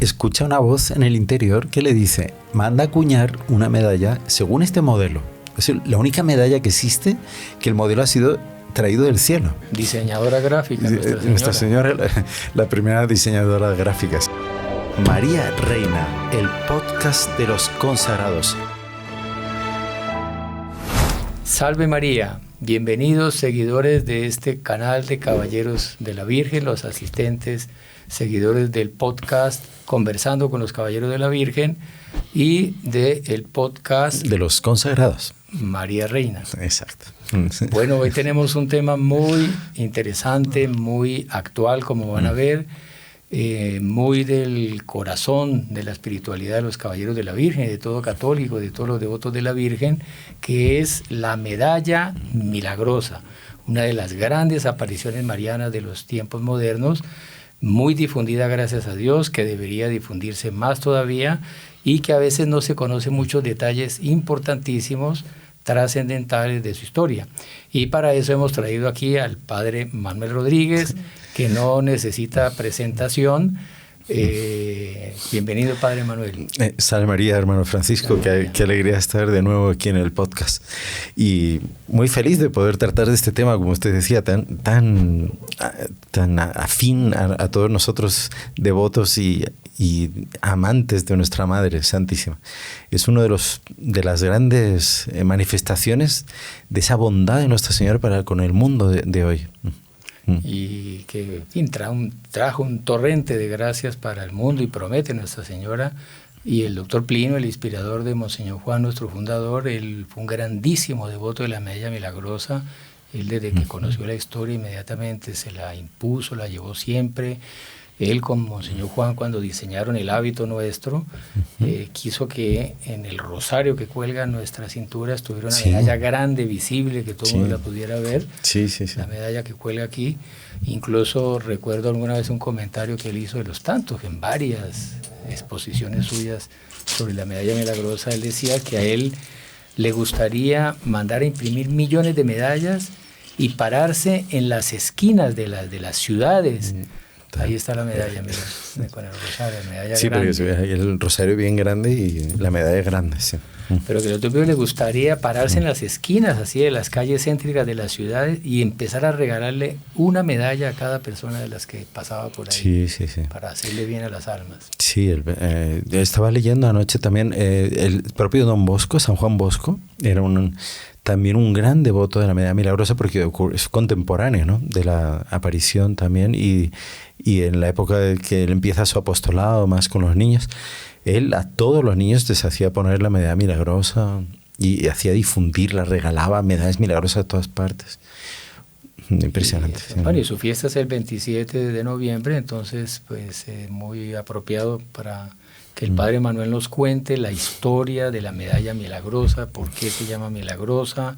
escucha una voz en el interior que le dice, manda a acuñar una medalla según este modelo. Es la única medalla que existe que el modelo ha sido traído del cielo. Diseñadora gráfica, Nuestra Señora, la primera diseñadora de gráficas. María Reina, el podcast de los consagrados. Salve María, bienvenidos seguidores de este canal de Caballeros de la Virgen, los asistentes, seguidores del podcast Conversando con los Caballeros de la Virgen y del podcast de los consagrados. María Reina. Exacto. Bueno, hoy tenemos un tema muy interesante, muy actual, como van a ver, muy del corazón de la espiritualidad de los Caballeros de la Virgen, de todo católico, de todos los devotos de la Virgen, que es la medalla milagrosa, una de las grandes apariciones marianas de los tiempos modernos, muy difundida gracias a Dios, que debería difundirse más todavía y que a veces no se conocen muchos detalles importantísimos, trascendentales de su historia. Y para eso hemos traído aquí al padre Manuel Rodríguez, que no necesita presentación. Bienvenido, padre Manuel. Salve María, hermano Francisco, qué alegría estar de nuevo aquí en el podcast. Y muy feliz de poder tratar de este tema, como usted decía, tan afín a todos nosotros devotos y amantes de nuestra Madre Santísima. Es uno de las grandes manifestaciones de esa bondad de Nuestra Señora para con el mundo de hoy. Y que trajo un torrente de gracias para el mundo y promete Nuestra Señora. Y el doctor Plinio, el inspirador de Monseñor Juan, nuestro fundador, él fue un grandísimo devoto de la medalla milagrosa. Él desde que conoció la historia inmediatamente se la impuso, la llevó siempre. Él con Monseñor Juan, cuando diseñaron el hábito nuestro, quiso que en el rosario que cuelga en nuestra cintura estuviera una medalla grande, visible, que todo el mundo la pudiera ver. La medalla que cuelga aquí. Incluso recuerdo alguna vez un comentario que él hizo de los tantos, en varias exposiciones suyas sobre la medalla milagrosa. Él decía que a él le gustaría mandar a imprimir millones de medallas y pararse en las esquinas de las ciudades. Ahí está la medalla, mira, con el rosario, la medalla grande. Sí, porque el rosario bien grande y la medalla grande, sí. Pero que a otro le gustaría pararse en las esquinas, así de las calles céntricas de las ciudades y empezar a regalarle una medalla a cada persona de las que pasaba por ahí, para hacerle bien a las almas. Sí, estaba leyendo anoche también el propio Don Bosco, San Juan Bosco, era también un gran devoto de la medalla milagrosa porque es contemporáneo, ¿no?, de la aparición también y en la época de que él empieza su apostolado más con los niños, él a todos los niños les hacía poner la medalla milagrosa y hacía difundirla, regalaba medallas milagrosas a todas partes. Impresionante. Bueno, y su fiesta es el 27 de noviembre, entonces pues muy apropiado para que el padre Manuel nos cuente la historia de la medalla milagrosa, por qué se llama milagrosa.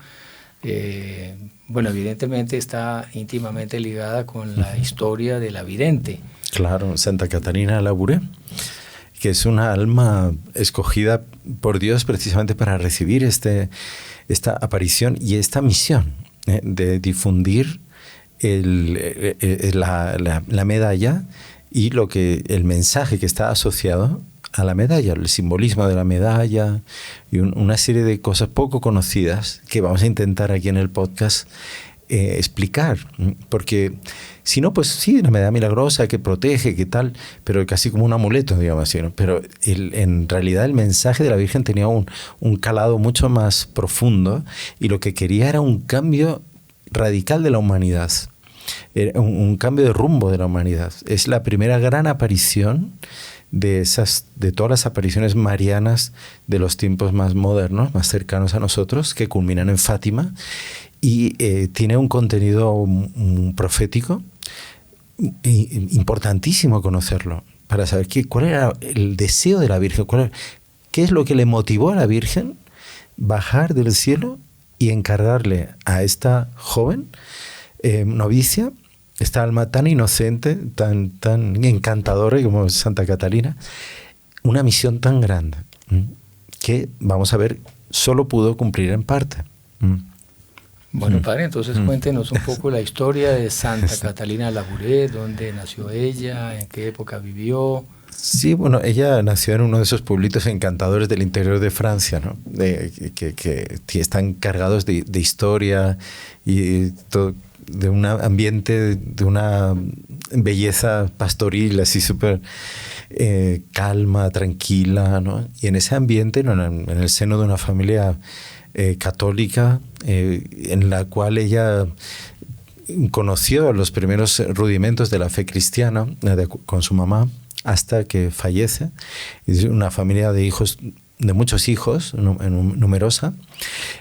Bueno, evidentemente está íntimamente ligada con la historia de la vidente. Claro, Santa Catalina Labouré, que es una alma escogida por Dios precisamente para recibir esta aparición y esta misión de difundir la medalla y el mensaje que está asociado a la medalla, el simbolismo de la medalla y una serie de cosas poco conocidas que vamos a intentar aquí en el podcast explicar, porque si no, pues sí, la medalla milagrosa que protege, que tal, pero casi como un amuleto, digamos así, ¿no? Pero en realidad el mensaje de la Virgen tenía un calado mucho más profundo y lo que quería era un cambio radical de la humanidad, un cambio de rumbo de la humanidad. Es la primera gran aparición de todas las apariciones marianas de los tiempos más modernos, más cercanos a nosotros, que culminan en Fátima, y tiene un contenido profético importantísimo conocerlo, para saber cuál era el deseo de la Virgen, qué es lo que le motivó a la Virgen bajar del cielo y encargarle a esta joven novicia, esta alma tan inocente, tan encantadora como Santa Catalina, una misión tan grande que, vamos a ver, solo pudo cumplir en parte. Bueno, padre, entonces cuéntenos un poco la historia de Santa Catalina Labouré, dónde nació ella, en qué época vivió. Sí, bueno, ella nació en uno de esos pueblitos encantadores del interior de Francia, ¿no? Que están cargados de historia y todo, de un ambiente, de una belleza pastoril, así súper calma, tranquila, ¿no? Y en ese ambiente, ¿no? En el seno de una familia católica, en la cual ella conoció los primeros rudimentos de la fe cristiana con su mamá, hasta que fallece. Es una familia de hijos, de muchos hijos, numerosa.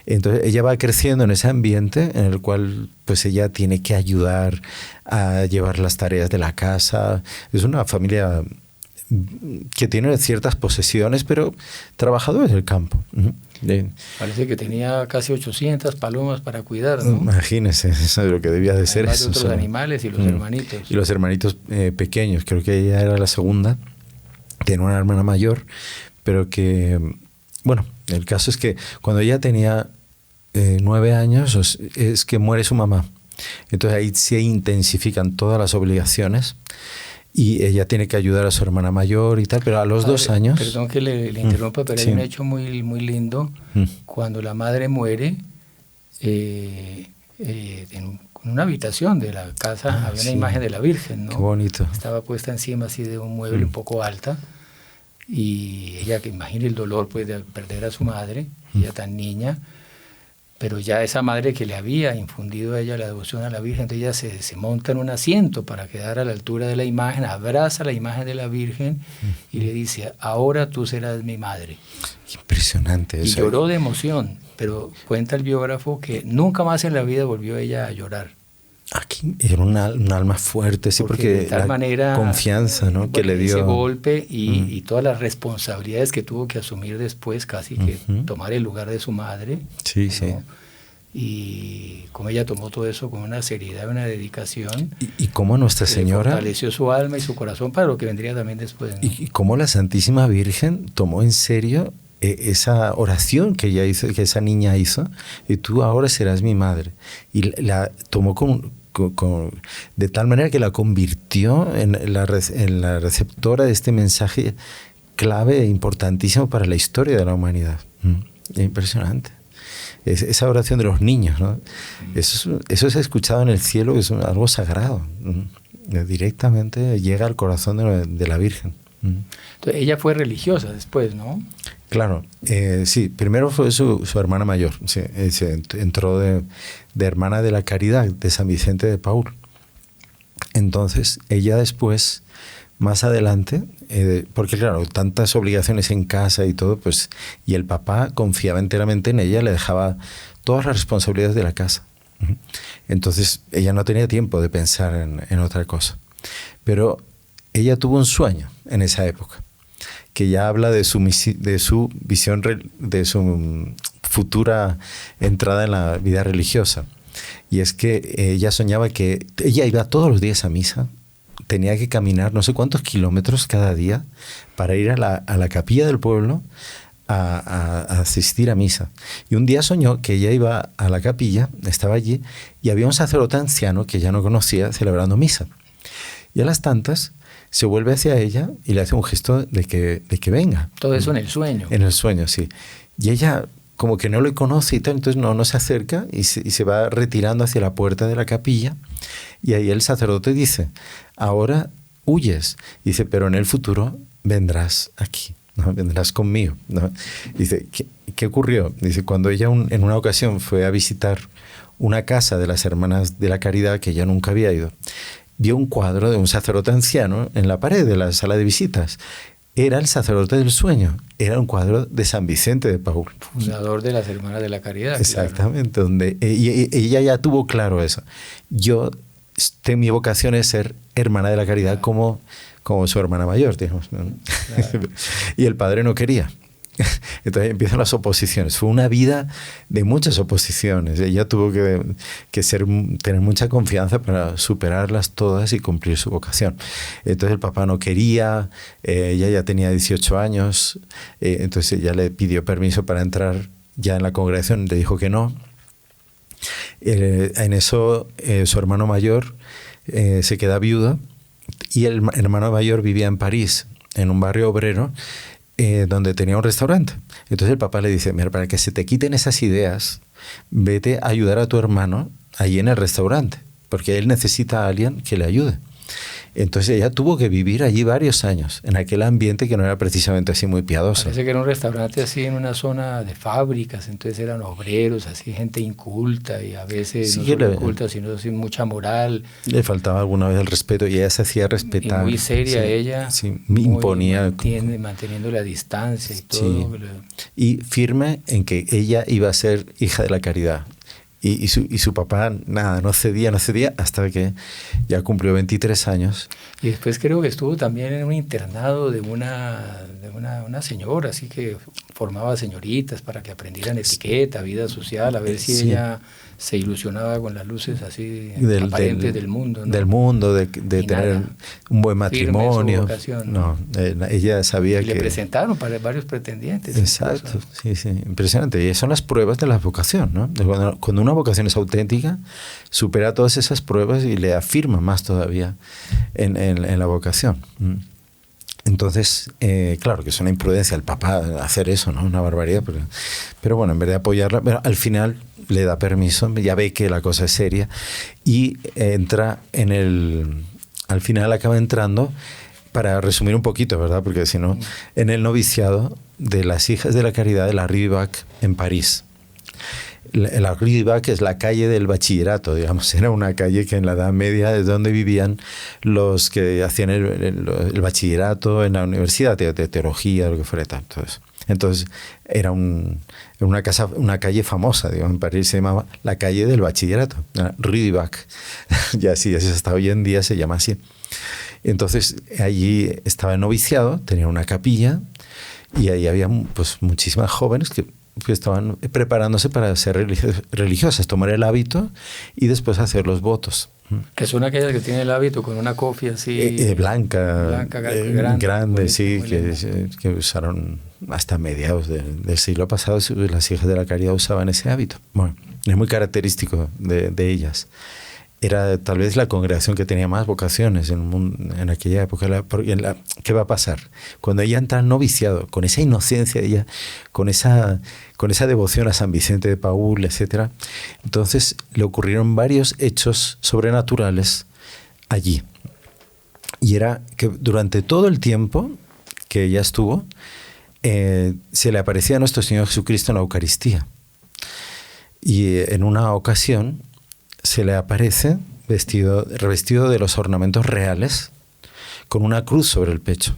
Entonces ella va creciendo en ese ambiente en el cual pues ella tiene que ayudar a llevar las tareas de la casa. Es una familia que tiene ciertas posesiones, pero trabajadores del campo. Parece que tenía casi 800 palomas para cuidar, ¿no? Imagínese, eso es lo que debía de ser. Además de otros animales y los hermanitos. Y los hermanitos pequeños, creo que ella era la segunda, tiene una hermana mayor, pero que, bueno, el caso es que cuando ella tenía 9 años es que muere su mamá. Entonces ahí se intensifican todas las obligaciones. Y ella tiene que ayudar a su hermana mayor y tal, pero a los 2 años... Perdón que le interrumpa, pero hay un hecho muy, muy lindo. Cuando la madre muere, en una habitación de la casa había una imagen de la Virgen, ¿no? Qué bonito. Estaba puesta encima así de un mueble un poco alta, y ella, que imagine el dolor pues de perder a su madre, ella tan niña, pero ya esa madre que le había infundido a ella la devoción a la Virgen, entonces ella se monta en un asiento para quedar a la altura de la imagen, abraza la imagen de la Virgen y le dice: ahora tú serás mi madre. Impresionante eso. Y lloró de emoción, pero cuenta el biógrafo que nunca más en la vida volvió ella a llorar. Aquí era un alma fuerte, sí, porque de tal manera, confianza, ¿no? Que le dio ese golpe y todas las responsabilidades que tuvo que asumir después, casi que tomar el lugar de su madre. Sí, ¿no? sí. Y como ella tomó todo eso con una seriedad, una dedicación. Y cómo Nuestra Señora fortaleció su alma y su corazón para lo que vendría también después, ¿no? Y cómo la Santísima Virgen tomó en serio esa oración que ella hizo, que esa niña hizo, y tú ahora serás mi madre. Y la tomó de tal manera que la convirtió en la receptora de este mensaje clave e importantísimo para la historia de la humanidad. Impresionante. Esa oración de los niños, ¿no? Eso se ha escuchado en el cielo, es algo sagrado. Directamente llega al corazón de la Virgen. Entonces, ella fue religiosa después, ¿no? Claro, sí, primero fue su hermana mayor, sí, se entró de hermana de la Caridad de San Vicente de Paúl. Entonces, ella después, más adelante, porque claro, tantas obligaciones en casa y todo, pues, y el papá confiaba enteramente en ella, le dejaba todas las responsabilidades de la casa. Entonces, ella no tenía tiempo de pensar en otra cosa. Pero ella tuvo un sueño en esa época, que ya habla de su visión, de su futura entrada en la vida religiosa. Y es que ella soñaba que ella iba todos los días a misa, tenía que caminar no sé cuántos kilómetros cada día para ir a la capilla del pueblo a asistir a misa. Y un día soñó que ella iba a la capilla, estaba allí, y había un sacerdote anciano que ella no conocía celebrando misa. Y a las tantas se vuelve hacia ella y le hace un gesto de que venga. Todo eso en el sueño. En el sueño, sí. Y ella como que no le conoce y tal, entonces no se acerca y se va retirando hacia la puerta de la capilla. Y ahí el sacerdote dice: ahora huyes. Dice: pero en el futuro vendrás aquí, ¿no? Vendrás conmigo, ¿no? Dice: ¿qué ocurrió? Dice: cuando ella en una ocasión fue a visitar una casa de las Hermanas de la Caridad, que ella nunca había ido, vio un cuadro de un sacerdote anciano en la pared de la sala de visitas. Era el sacerdote del sueño. Era un cuadro de San Vicente de Paúl. Fundador de las Hermanas de la Caridad. Exactamente. Claro. Donde ella ya tuvo claro eso. Mi vocación es ser hermana de la Caridad, claro, como su hermana mayor, digamos. Claro. Y el padre no quería. Entonces empiezan las oposiciones. Fue una vida de muchas oposiciones. Ella tuvo que tener mucha confianza para superarlas todas y cumplir su vocación. Entonces el papá no quería, ella ya tenía 18 años, entonces ella le pidió permiso para entrar ya en la congregación, le dijo que no. En eso su hermano mayor se queda viudo y el hermano mayor vivía en París. en un barrio obrero donde tenía un restaurante. Entonces el papá le dice, mira, para que se te quiten esas ideas, vete a ayudar a tu hermano allí en el restaurante, porque él necesita a alguien que le ayude. Entonces ella tuvo que vivir allí varios años, en aquel ambiente que no era precisamente así muy piadoso. Parece que era un restaurante así en una zona de fábricas, entonces eran obreros, así gente inculta, y a veces sí, no solo inculta, sino sin mucha moral. Le faltaba alguna vez el respeto y ella se hacía respetar. Y muy seria sí, ella, sí, imponía. Manteniendo la distancia y todo. Sí. Y firme en que ella iba a ser hija de la caridad. Y su papá, nada, no cedía hasta que ya cumplió 23 años. Y después creo que estuvo también en un internado de una señora, así que formaba señoritas para que aprendieran etiqueta, vida social, a ver si sí. ella se ilusionaba con las luces así aparentes del mundo, ¿no? Del mundo, de tener un buen matrimonio. No, ella sabía que... Le presentaron para varios pretendientes. Exacto, sí, impresionante. Y son las pruebas de la vocación, ¿no? Cuando una vocación es auténtica, supera todas esas pruebas y le afirma más todavía en la vocación. Entonces, claro que es una imprudencia el papá hacer eso, ¿no? Una barbaridad. Pero bueno, en vez de apoyarla, pero al final le da permiso, ya ve que la cosa es seria y entra al final acaba entrando, para resumir un poquito, ¿verdad? Porque si no, en el noviciado de las Hijas de la Caridad de la Rue du Bac en París. La Rue du Bac es la calle del bachillerato, digamos, era una calle que en la Edad Media es donde vivían los que hacían el bachillerato en la universidad de teología, lo que fuera tal, todo eso. Entonces era una calle famosa, digamos, en París se llamaba la calle del bachillerato, la Rue du Bac, y así hasta hoy en día se llama así. Entonces allí estaba el noviciado, tenía una capilla y ahí había pues muchísimas jóvenes que estaban preparándose para ser religiosas, tomar el hábito y después hacer los votos. Que son aquellas que tienen el hábito con una cofia así... blanca grande, sí, que usaron hasta mediados del siglo pasado. Las Hijas de la Caridad usaban ese hábito. Bueno, es muy característico de ellas. Era tal vez la congregación que tenía más vocaciones en aquella época. ¿Qué va a pasar? Cuando ella entra al noviciado, con esa inocencia de ella, con esa devoción a San Vicente de Paúl, etc., entonces le ocurrieron varios hechos sobrenaturales allí. Y era que durante todo el tiempo que ella estuvo, se le aparecía a nuestro Señor Jesucristo en la Eucaristía. Y en una ocasión se le aparece revestido de los ornamentos reales, con una cruz sobre el pecho.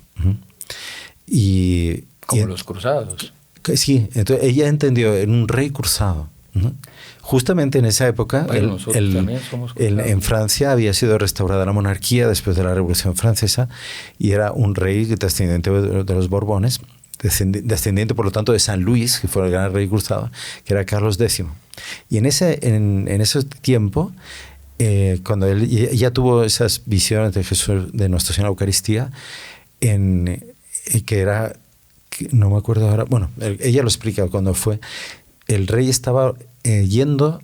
Como los cruzados. Sí, entonces ella entendió en un rey cruzado. Justamente en esa época, bueno, en Francia había sido restaurada la monarquía después de la Revolución Francesa y era un rey descendiente de los Borbones, descendiente por lo tanto de San Luis, que fue el gran rey cruzado, que era Carlos X. Y en ese tiempo, cuando él ya tuvo esas visiones de Jesús, de Nuestra Señora Eucaristía, que era, no me acuerdo ahora, bueno, ella lo explica cuando fue, el rey estaba yendo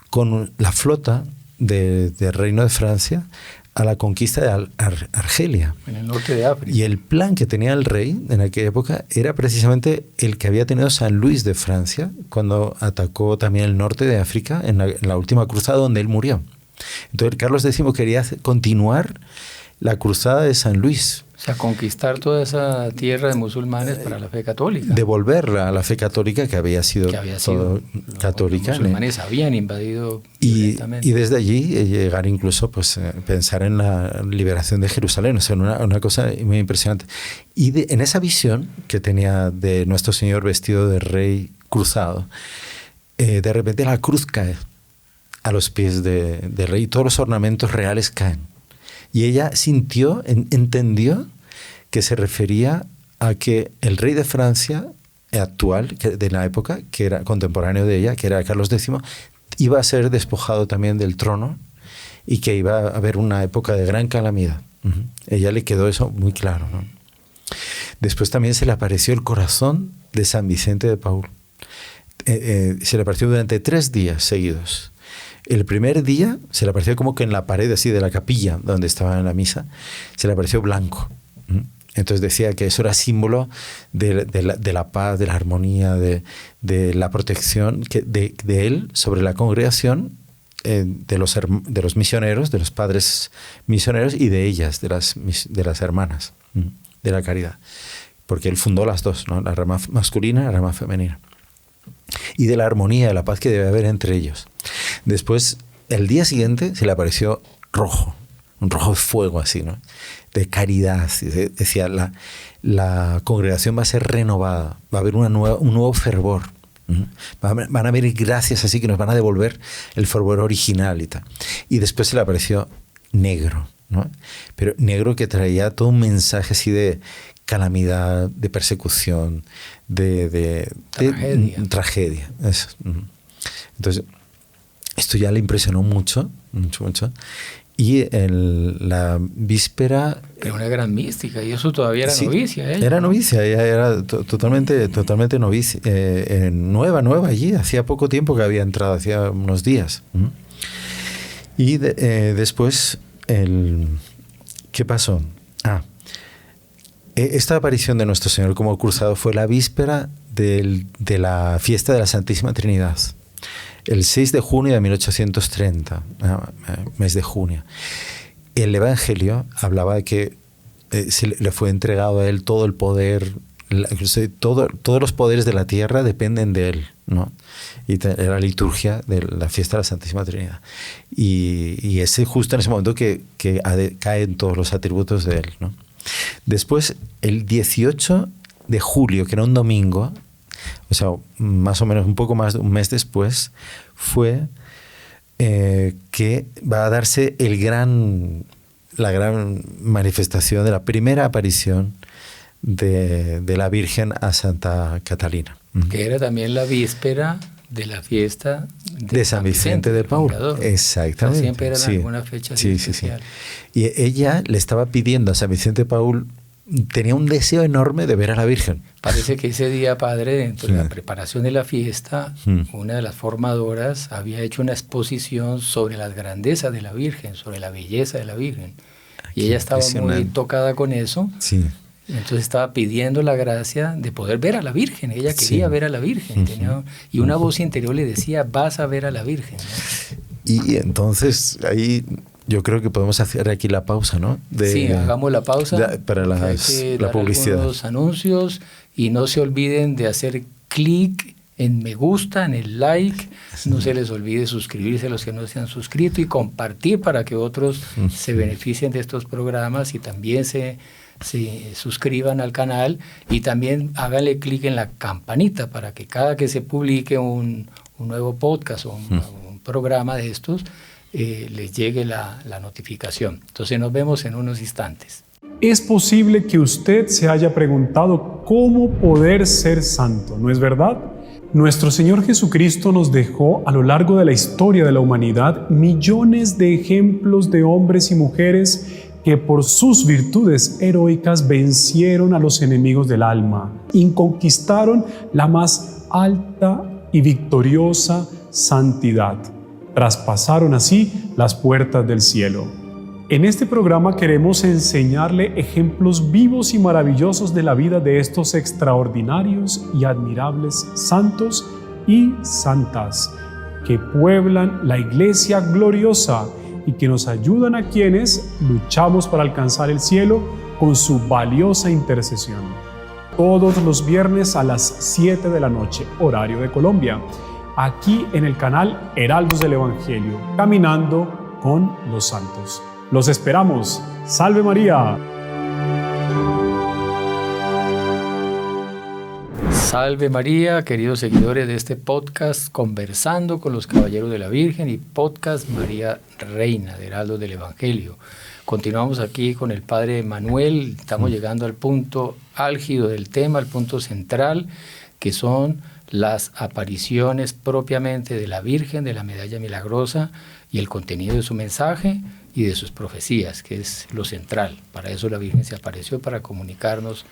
con la flota del Reino de Francia a la conquista de Argelia. En el norte de África. Y el plan que tenía el rey en aquella época era precisamente el que había tenido San Luis de Francia cuando atacó también el norte de África en la última cruzada donde él murió. Entonces Carlos X quería continuar la cruzada de San Luis. O sea, conquistar toda esa tierra de musulmanes para la fe católica. Devolverla a la fe católica que había sido católica. Los musulmanes habían invadido violentamente. Y desde allí llegar incluso pues pensar en la liberación de Jerusalén. O sea, una cosa muy impresionante. Y en esa visión que tenía de nuestro Señor vestido de rey cruzado, de repente la cruz cae a los pies del rey y todos los ornamentos reales caen. Y ella entendió que se refería a que el rey de Francia actual, de la época, que era contemporáneo de ella, que era Carlos X, iba a ser despojado también del trono y que iba a haber una época de gran calamidad. Ella le quedó eso muy claro, ¿no? Después también se le apareció el corazón de San Vicente de Paúl. Se le apareció durante 3 días seguidos. El primer día se le apareció como que en la pared así de la capilla donde estaba en la misa, se le apareció blanco. Entonces decía que eso era símbolo de la paz, de la armonía, de la protección de él sobre la congregación, de los misioneros, de los padres misioneros y de ellas, de las hermanas de la caridad. Porque él fundó las dos, ¿no? La rama masculina y la rama femenina. Y de la armonía, de la paz que debe haber entre ellos. Después, el día siguiente, se le apareció rojo, un rojo de fuego así, ¿no? De caridad. Decía, la congregación va a ser renovada, va a haber un nuevo fervor. Van a haber gracias así que nos van a devolver el fervor original y tal. Y después se le apareció negro, ¿no? Pero negro que traía todo un mensaje así de calamidad, de persecución, de tragedia. Eso. Entonces, esto ya le impresionó mucho. Y la víspera... Era una gran mística, y eso todavía era novicia. Ella era totalmente novicia, nueva allí, hacía poco tiempo que había entrado, hacía unos días. Y después, ¿qué pasó? Esta aparición de Nuestro Señor como cruzado fue la víspera de la fiesta de la Santísima Trinidad. El 6 de junio de 1830, mes de junio. El Evangelio hablaba de que le fue entregado a él todo el poder, todos los poderes de la tierra dependen de él, ¿no? Y era la liturgia de la fiesta de la Santísima Trinidad. Y es justo en ese momento que caen todos los atributos de él, ¿no? Después, el 18 de julio, que era un domingo, o sea, más o menos un poco más de un mes después, fue que va a darse la gran manifestación de la primera aparición de la Virgen a Santa Catalina. Que era también la víspera de la fiesta de San Vicente de Paúl. Exactamente. O sea, siempre era alguna fecha especial. Y ella le estaba pidiendo a San Vicente de Paúl, tenía un deseo enorme de ver a la Virgen. Parece que ese día, padre, dentro de la preparación de la fiesta, una de las formadoras había hecho una exposición sobre las grandezas de la Virgen, sobre la belleza de la Virgen. Y ella estaba muy tocada con eso. Sí. Entonces estaba pidiendo la gracia de poder ver a la Virgen. Ella quería ver a la Virgen. Y una voz interior le decía, vas a ver a la Virgen, ¿no? Y entonces ahí yo creo que podemos hacer aquí la pausa, ¿no? Sí, hagamos la pausa para la publicidad. Los anuncios, y no se olviden de hacer clic en me gusta, en el like. No se les olvide suscribirse a los que no se han suscrito y compartir para que otros se beneficien de estos programas y también se suscriban al canal, y también háganle clic en la campanita para que cada que se publique un nuevo podcast o un programa de estos, les llegue la notificación. Entonces nos vemos en unos instantes. Es posible que usted se haya preguntado cómo poder ser santo, ¿no es verdad? Nuestro Señor Jesucristo nos dejó a lo largo de la historia de la humanidad millones de ejemplos de hombres y mujeres que por sus virtudes heroicas vencieron a los enemigos del alma y conquistaron la más alta y victoriosa santidad. Traspasaron así las puertas del cielo. En este programa queremos enseñarle ejemplos vivos y maravillosos de la vida de estos extraordinarios y admirables santos y santas que pueblan la Iglesia gloriosa y que nos ayudan a quienes luchamos para alcanzar el cielo con su valiosa intercesión. Todos los viernes a las 7 de la noche, horario de Colombia, aquí en el canal Heraldos del Evangelio, Caminando con los Santos. Los esperamos. ¡Salve María! Salve María, queridos seguidores de este podcast Conversando con los Caballeros de la Virgen y podcast María Reina de Heraldos del Evangelio. Continuamos aquí con el Padre Manuel. Estamos llegando al punto álgido del tema, al punto central, que son las apariciones propiamente de la Virgen, de la Medalla Milagrosa, y el contenido de su mensaje y de sus profecías, que es lo central. Para eso la Virgen se apareció, para comunicarnos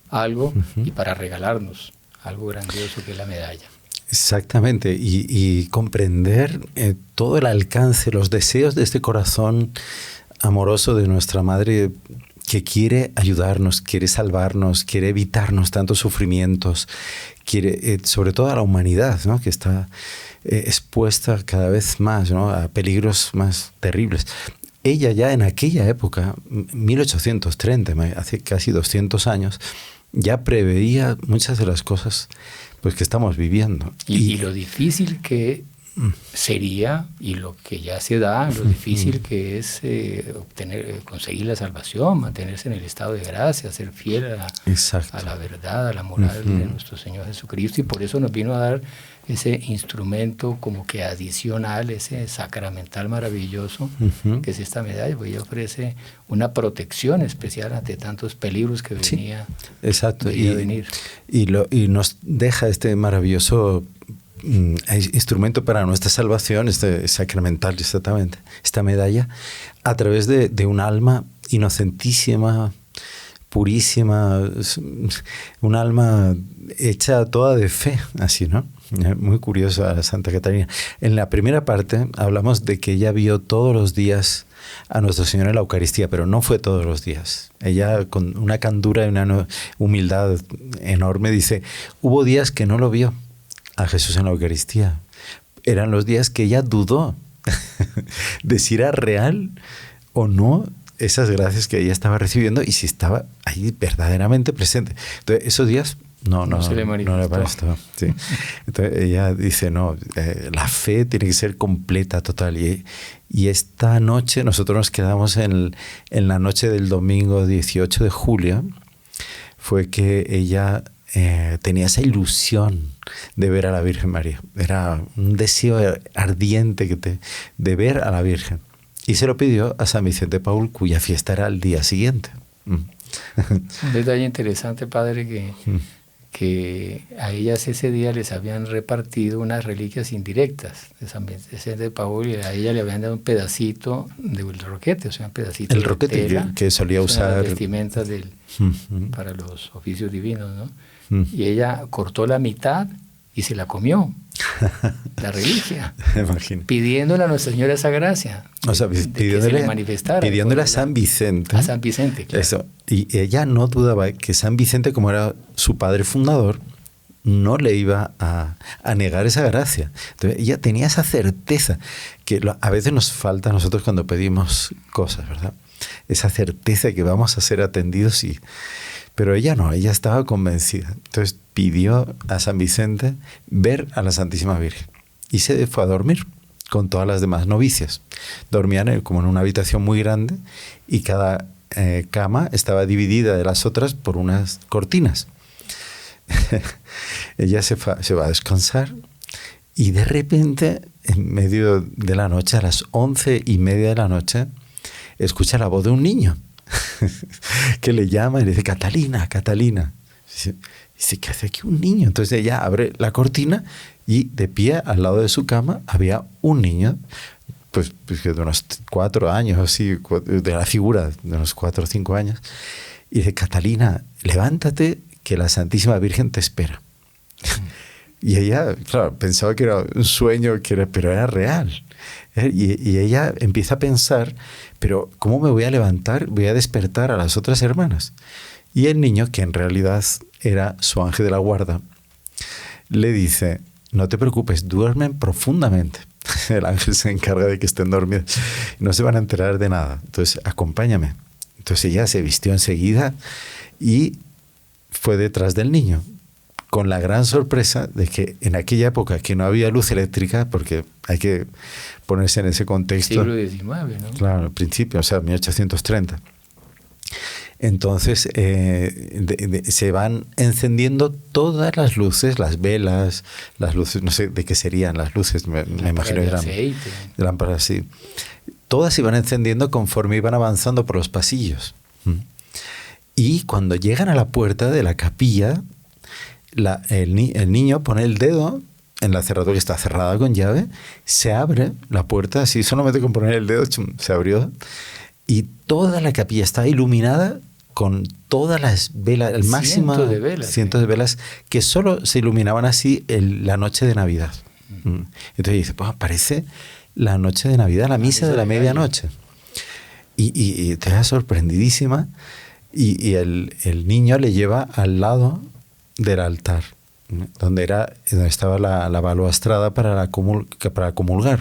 algo y para regalarnos algo grandioso que es la medalla. Exactamente, y comprender todo el alcance, los deseos de este corazón amoroso de nuestra Madre que quiere ayudarnos, quiere salvarnos, quiere evitarnos tantos sufrimientos, quiere, sobre todo a la humanidad, ¿no? Que está expuesta cada vez más, ¿no? A peligros más terribles. Ella ya en aquella época, 1830, hace casi 200 años, ya preveía muchas de las cosas pues, que estamos viviendo. Y lo difícil que sería, y lo que ya se da, lo difícil que es conseguir la salvación, mantenerse en el estado de gracia, ser fiel a la verdad, a la moral de nuestro Señor Jesucristo, y por eso nos vino a dar ese instrumento como que adicional, ese sacramental maravilloso que es esta medalla, porque ella ofrece una protección especial ante tantos peligros que venía, exacto. venía a venir. Y nos deja este maravilloso instrumento para nuestra salvación, este sacramental, exactamente, esta medalla, a través de un alma inocentísima, purísima, un alma hecha toda de fe, así, ¿no? Muy curiosa Santa Catalina. En la primera parte hablamos de que ella vio todos los días a Nuestro Señor en la Eucaristía, pero no fue todos los días. Ella, con una candura y una humildad enorme, dice, hubo días que no lo vio a Jesús en la Eucaristía. Eran los días que ella dudó de si era real o no esas gracias que ella estaba recibiendo y si estaba ahí verdaderamente presente. Entonces, esos días no se le manifestó. Sí. Entonces ella dice, no, la fe tiene que ser completa, total. Y esta noche nosotros nos quedamos en la noche del domingo 18 de julio, fue que ella tenía esa ilusión de ver a la Virgen María. Era un deseo ardiente de ver a la Virgen. Y se lo pidió a San Vicente Paúl, cuya fiesta era el día siguiente. Un detalle interesante, padre, que a ellas ese día les habían repartido unas reliquias indirectas de San Vicente de Paúl, y a ella le habían dado un pedacito del roquete, o sea, un pedacito el roquete de tela, que solía usar. Las vestimentas para los oficios divinos, ¿no? Y ella cortó la mitad y se la comió, la reliquia, pidiéndole a Nuestra Señora esa gracia, o sea, pidiéndole a San Vicente. A San Vicente, claro. Eso. Y ella no dudaba que San Vicente, como era su padre fundador, no le iba a negar esa gracia. Entonces ella tenía esa certeza que a veces nos falta a nosotros cuando pedimos cosas, ¿verdad? Esa certeza de que vamos a ser atendidos pero ella no, ella estaba convencida. Entonces pidió a San Vicente ver a la Santísima Virgen y se fue a dormir con todas las demás novicias. Dormían como en una habitación muy grande y cada cama estaba dividida de las otras por unas cortinas. Ella se va a descansar y de repente, en medio de la noche, a las 11:30 de la noche, escucha la voz de un niño que le llama y le dice, Catalina, Catalina. Dice, ¿qué hace aquí un niño? Entonces ella abre la cortina y de pie al lado de su cama había un niño, pues de unos 4 años, así, de la figura de unos 4 o 5 años. Y dice, Catalina, levántate, que la Santísima Virgen te espera. Y ella, claro, pensaba que era un sueño, pero era real. Y ella empieza a pensar, pero ¿cómo me voy a levantar? Voy a despertar a las otras hermanas. Y el niño, que en realidad era su ángel de la guarda, le dice, no te preocupes, duermen profundamente. El ángel se encarga de que estén dormidos. No se van a enterar de nada. Entonces, acompáñame. Entonces ella se vistió enseguida y fue detrás del niño, con la gran sorpresa de que en aquella época que no había luz eléctrica, porque hay que ponerse en ese contexto. Siglo XIX, ¿no? Claro, al principio, o sea, 1830. Entonces se van encendiendo todas las luces, las velas, las luces, no sé de qué serían las luces, me imagino que eran lámparas así. Todas se iban encendiendo conforme iban avanzando por los pasillos. Y cuando llegan a la puerta de la capilla, el niño pone el dedo en la cerradura, que está cerrada con llave, se abre la puerta, así solamente con poner el dedo se abrió, y toda la capilla está iluminada con todas las velas, el máximo cientos de velas que solo se iluminaban así la noche de Navidad. Entonces dice, pues parece la noche de Navidad, la misa de la medianoche. y te queda sorprendidísima. Y el niño le lleva al lado del altar, ¿no? donde estaba la balaustrada para comulgar.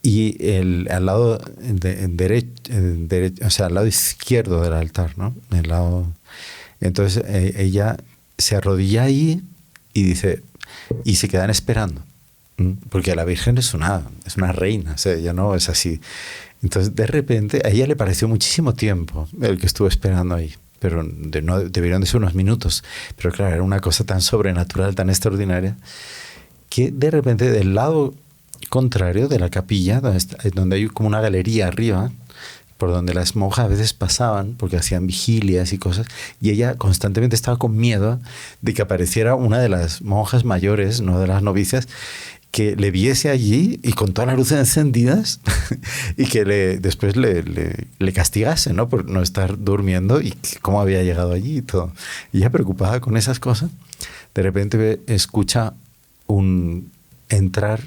Y al lado derecho, o sea, al lado izquierdo del altar, ¿no? Entonces ella se arrodilla ahí y dice, y se quedan esperando, porque la Virgen es una reina, o sea, ella no es así. Entonces, de repente, a ella le pareció muchísimo tiempo el que estuvo esperando ahí, pero no debieron de ser unos minutos. Pero claro, era una cosa tan sobrenatural, tan extraordinaria, que de repente del lado contrario de la capilla, donde hay como una galería arriba, por donde las monjas a veces pasaban, porque hacían vigilias y cosas, y ella constantemente estaba con miedo de que apareciera una de las monjas mayores, no de las novicias, que le viese allí y con todas las luces encendidas y que después le castigase, ¿no? Por no estar durmiendo y cómo había llegado allí y todo. Y ella preocupada con esas cosas, de repente escucha entrar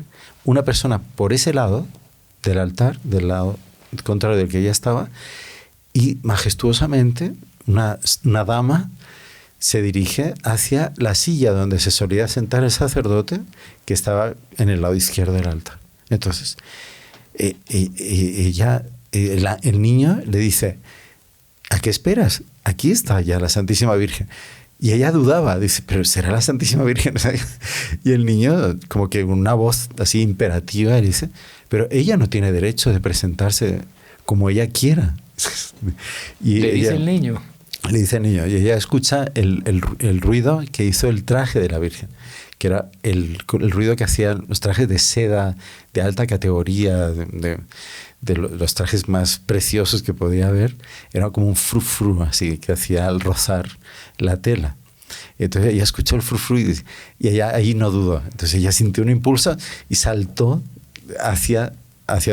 una persona por ese lado del altar, del lado contrario del que ella estaba, y majestuosamente una dama se dirige hacia la silla donde se solía sentar el sacerdote, que estaba en el lado izquierdo del altar. Entonces, el niño le dice, ¿a qué esperas? Aquí está ya la Santísima Virgen. Y ella dudaba, dice, ¿pero será la Santísima Virgen? Y el niño, como que con una voz así imperativa, le dice, pero ella no tiene derecho de presentarse como ella quiera. Y le dice el niño. Le dice el niño, y ella escucha el ruido que hizo el traje de la Virgen, que era el ruido que hacían los trajes de seda de alta categoría, de los trajes más preciosos que podía haber. Era como un frufru así que hacía al rozar la tela. Entonces ella escuchó el frufru y ella ahí no dudó. Entonces ella sintió un impulso y saltó hacia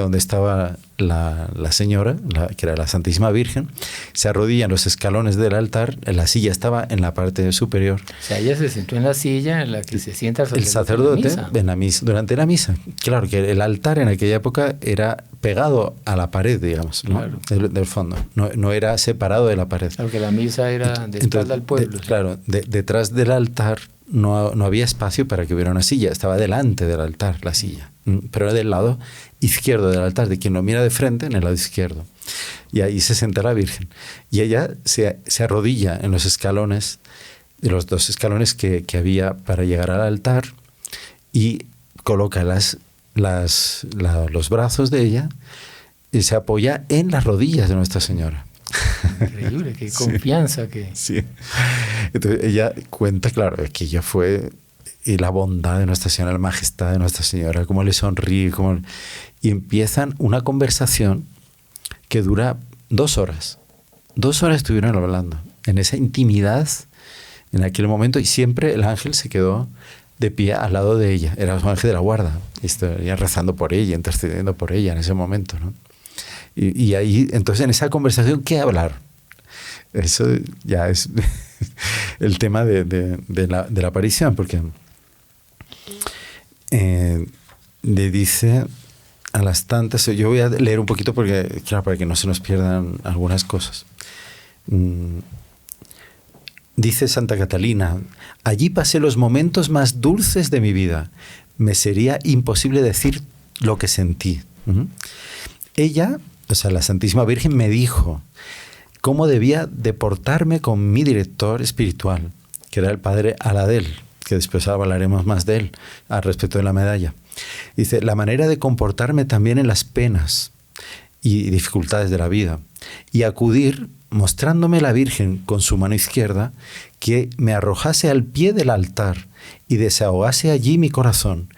donde estaba la señora, que era la Santísima Virgen, se arrodilla en los escalones del altar, la silla estaba en la parte superior. O sea, ella se sentó en la silla en la que se sienta el sacerdote en la misa, durante la misa. Claro que el altar en aquella época era pegado a la pared, digamos, ¿no? Claro. del fondo. No era separado de la pared. Porque la misa era de espalda al pueblo. Claro, detrás del altar no había espacio para que hubiera una silla, estaba delante del altar la silla, pero era del lado izquierdo del altar, de quien lo mira de frente, en el lado izquierdo. Y ahí se senta la Virgen. Y ella se arrodilla en los escalones, de los dos escalones que había para llegar al altar, y coloca los brazos de ella y se apoya en las rodillas de Nuestra Señora. Increíble, qué confianza que... Sí. Entonces ella cuenta, claro, que ella fue... Y la bondad de Nuestra Señora, la majestad de Nuestra Señora, cómo le sonríe, y empiezan una conversación que dura 2 horas. 2 horas estuvieron hablando, en esa intimidad, en aquel momento, y siempre el ángel se quedó de pie al lado de ella. Era su ángel de la guarda, y estaría rezando por ella, intercediendo por ella en ese momento, ¿no? Y ahí, entonces, en esa conversación, ¿qué hablar? Eso ya es el tema de la aparición, porque le dice a las tantas, yo voy a leer un poquito porque, claro, para que no se nos pierdan algunas cosas. Dice Santa Catalina, allí pasé los momentos más dulces de mi vida. Me sería imposible decir lo que sentí. Ella, o sea, la Santísima Virgen, me dijo cómo debía deportarme con mi director espiritual, que era el padre Aladel, que después hablaremos más de él al respecto de la medalla. Dice, la manera de comportarme también en las penas y dificultades de la vida, y acudir mostrándome la Virgen con su mano izquierda, que me arrojase al pie del altar y desahogase allí mi corazón,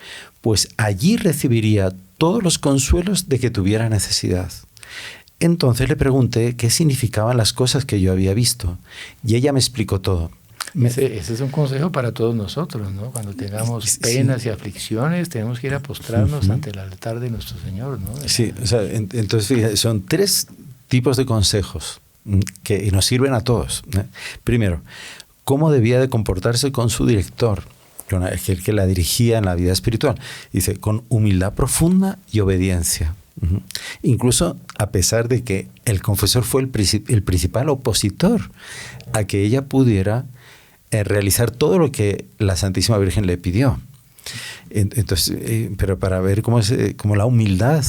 pues allí recibiría todos los consuelos de que tuviera necesidad. Entonces le pregunté qué significaban las cosas que yo había visto, y ella me explicó todo. Ese es un consejo para todos nosotros, ¿no? Cuando tengamos penas y aflicciones, tenemos que ir a postrarnos ante el altar de nuestro Señor, ¿no? Sí, o sea, entonces fíjate, son 3 tipos de consejos que nos sirven a todos. Primero, cómo debía de comportarse con su director, el que la dirigía en la vida espiritual. Dice, con humildad profunda y obediencia. Incluso a pesar de que el confesor fue el principal opositor a que ella pudiera realizar todo lo que la Santísima Virgen le pidió. Entonces, pero para ver cómo la humildad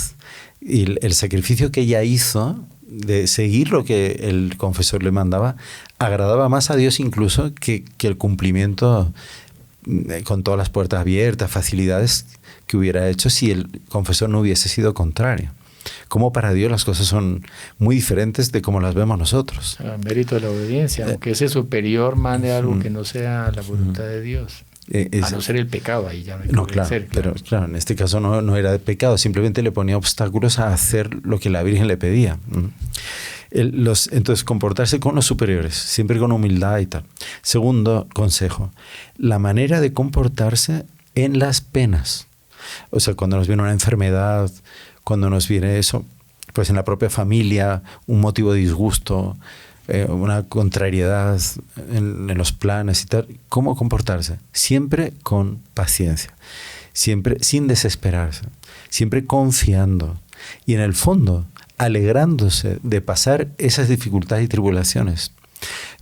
y el sacrificio que ella hizo de seguir lo que el confesor le mandaba, agradaba más a Dios incluso que el cumplimiento con todas las puertas abiertas, facilidades que hubiera hecho si el confesor no hubiese sido contrario. Como para Dios las cosas son muy diferentes de como las vemos nosotros. A mérito de la obediencia, aunque ese superior mande algo que no sea la voluntad de Dios. A no ser el pecado, ahí ya no hay que obedecer. Pero claro, en este caso no era de pecado, simplemente le ponía obstáculos a hacer lo que la Virgen le pedía. Entonces, comportarse con los superiores, siempre con humildad y tal. Segundo consejo, la manera de comportarse en las penas. O sea, cuando nos viene una enfermedad, cuando nos viene eso, pues en la propia familia, un motivo de disgusto, una contrariedad en los planes y tal, ¿cómo comportarse? Siempre con paciencia, siempre sin desesperarse, siempre confiando y en el fondo alegrándose de pasar esas dificultades y tribulaciones,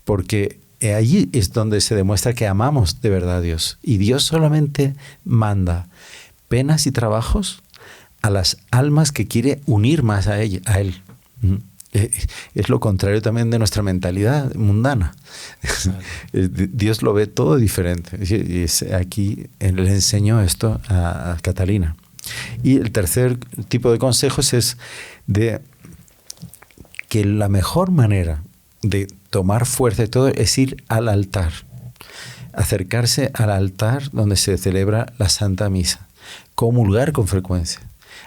porque allí es donde se demuestra que amamos de verdad a Dios, y Dios solamente manda penas y trabajos a las almas que quiere unir más a Él. Es lo contrario también de nuestra mentalidad mundana. Dios lo ve todo diferente. Y aquí le enseño esto a Catalina. Y el tercer tipo de consejos es de que la mejor manera de tomar fuerza de todo es ir al altar, acercarse al altar donde se celebra la Santa Misa, comulgar con frecuencia,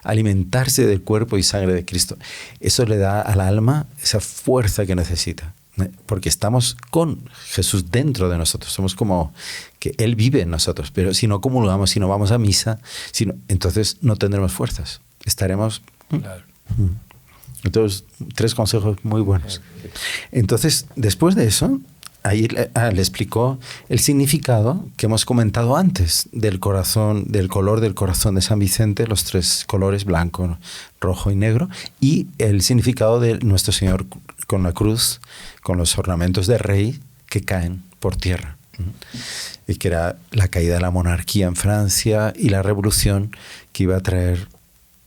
alimentarse del cuerpo y sangre de Cristo. Eso le da al alma esa fuerza que necesita, porque estamos con Jesús dentro de nosotros. Somos como que Él vive en nosotros, pero si no comulgamos, si no vamos a misa, entonces no tendremos fuerzas. Estaremos... Claro. Entonces, 3 consejos muy buenos. Entonces, después de eso, ahí le explicó el significado que hemos comentado antes del corazón, del color del corazón de San Vicente, los 3 colores, blanco, rojo y negro, y el significado de nuestro Señor con la cruz, con los ornamentos de rey que caen por tierra. Y que era la caída de la monarquía en Francia y la revolución que iba a traer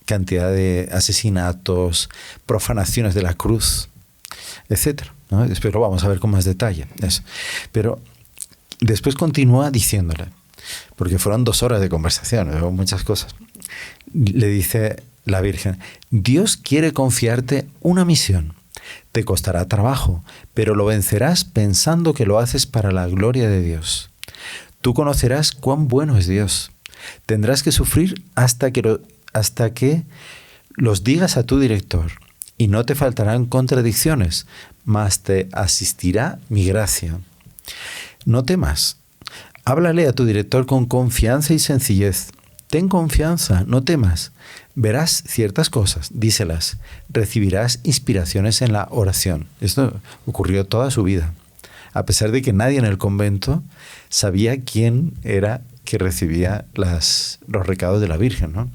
cantidad de asesinatos, profanaciones de la cruz, etcétera, ¿no? Después lo vamos a ver con más detalle. Eso. Pero después continúa diciéndole, porque fueron 2 horas de conversación, muchas cosas. Le dice la Virgen, Dios quiere confiarte una misión. Te costará trabajo, pero lo vencerás pensando que lo haces para la gloria de Dios. Tú conocerás cuán bueno es Dios. Tendrás que sufrir hasta que los digas a tu director, y no te faltarán contradicciones, mas te asistirá mi gracia. No temas. Háblale a tu director con confianza y sencillez. Ten confianza, no temas. Verás ciertas cosas, díselas. Recibirás inspiraciones en la oración. Esto ocurrió toda su vida, a pesar de que nadie en el convento sabía quién era que recibía los recados de la Virgen, ¿no?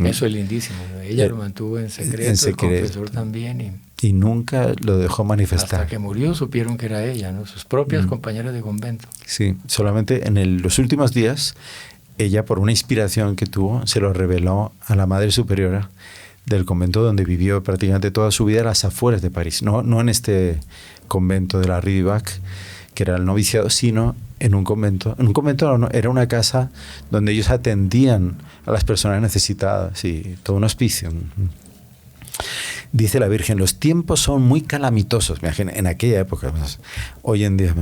Eso es lindísimo, ¿no? Ella lo mantuvo en secreto, el confesor también. Y nunca lo dejó manifestar. Hasta que murió supieron que era ella, ¿no? Sus propias compañeras de convento. Sí, solamente en los últimos días, ella, por una inspiración que tuvo, se lo reveló a la Madre Superiora del convento donde vivió prácticamente toda su vida, a las afueras de París. No en este convento de la Rue du Bac, que era el noviciado, sino en un convento. En un convento no, era una casa donde ellos atendían a las personas necesitadas y todo un hospicio. Dice la Virgen, los tiempos son muy calamitosos. En aquella época, hoy en día,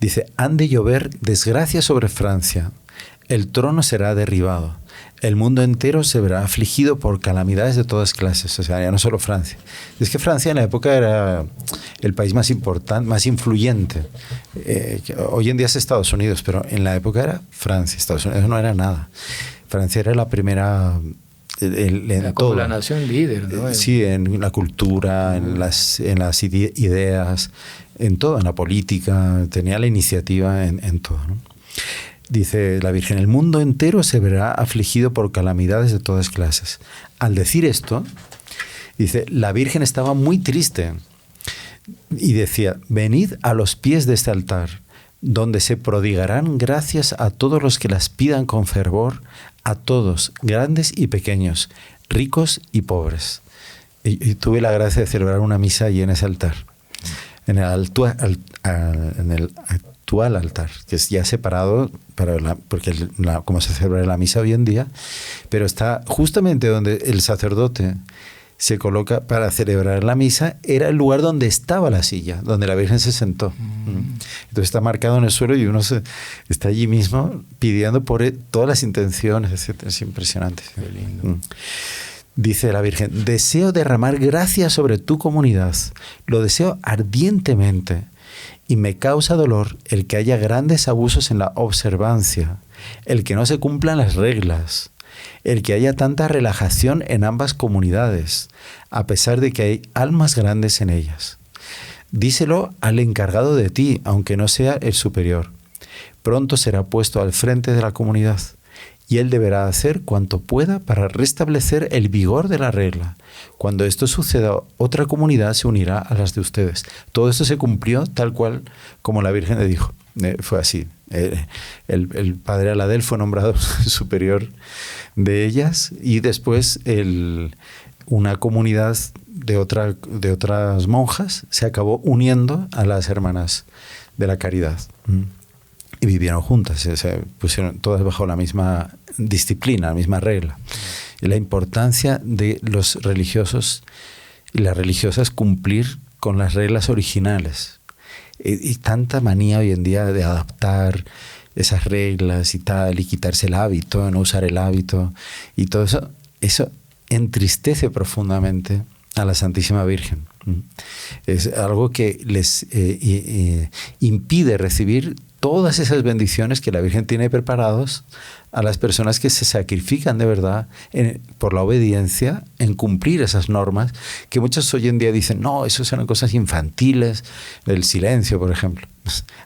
dice, han de llover desgracia sobre Francia. El trono será derribado. El mundo entero se verá afligido por calamidades de todas clases. O sea, ya no solo Francia. Es que Francia en la época era el país más importante, más influyente. Hoy en día es Estados Unidos, pero en la época era Francia. Estados Unidos no era nada. Francia era la primera... en todo. La nación líder, ¿no? Sí, en la cultura, en las ideas, en todo, en la política. Tenía la iniciativa en todo, ¿no? Dice la Virgen, el mundo entero se verá afligido por calamidades de todas clases. Al decir esto, Dice, la Virgen estaba muy triste y decía, venid a los pies de este altar, donde se prodigarán gracias a todos los que las pidan con fervor, a todos, grandes y pequeños, ricos y pobres. Y tuve la gracia de celebrar una misa allí en ese altar, en el actual altar, que es ya separado porque como se celebra la misa hoy en día, pero está justamente donde el sacerdote se coloca para celebrar la misa, era el lugar donde estaba la silla, donde la Virgen se sentó. Entonces está marcado en el suelo y uno está allí mismo pidiendo por todas las intenciones, etc. Es impresionante. Qué lindo. Dice la Virgen, deseo derramar gracia sobre tu comunidad, lo deseo ardientemente, y me causa dolor el que haya grandes abusos en la observancia, el que no se cumplan las reglas, el que haya tanta relajación en ambas comunidades, a pesar de que hay almas grandes en ellas. Díselo al encargado de ti, aunque no sea el superior. Pronto será puesto al frente de la comunidad, y él deberá hacer cuanto pueda para restablecer el vigor de la regla. Cuando esto suceda, otra comunidad se unirá a las de ustedes. Todo esto se cumplió tal cual como la Virgen le dijo. Fue así. El padre Aladel fue nombrado superior de ellas, y después una comunidad de otras monjas se acabó uniendo a las hermanas de la caridad. Y vivieron juntas, se pusieron todas bajo la misma disciplina, la misma regla. Y la importancia de los religiosos y las religiosas cumplir con las reglas originales. Y tanta manía hoy en día de adaptar esas reglas y tal, y quitarse el hábito, no usar el hábito, y todo eso entristece profundamente a la Santísima Virgen. Es algo que les impide recibir todas esas bendiciones que la Virgen tiene preparados a las personas que se sacrifican de verdad por la obediencia, en cumplir esas normas, que muchos hoy en día dicen, no, eso son cosas infantiles, el silencio, por ejemplo.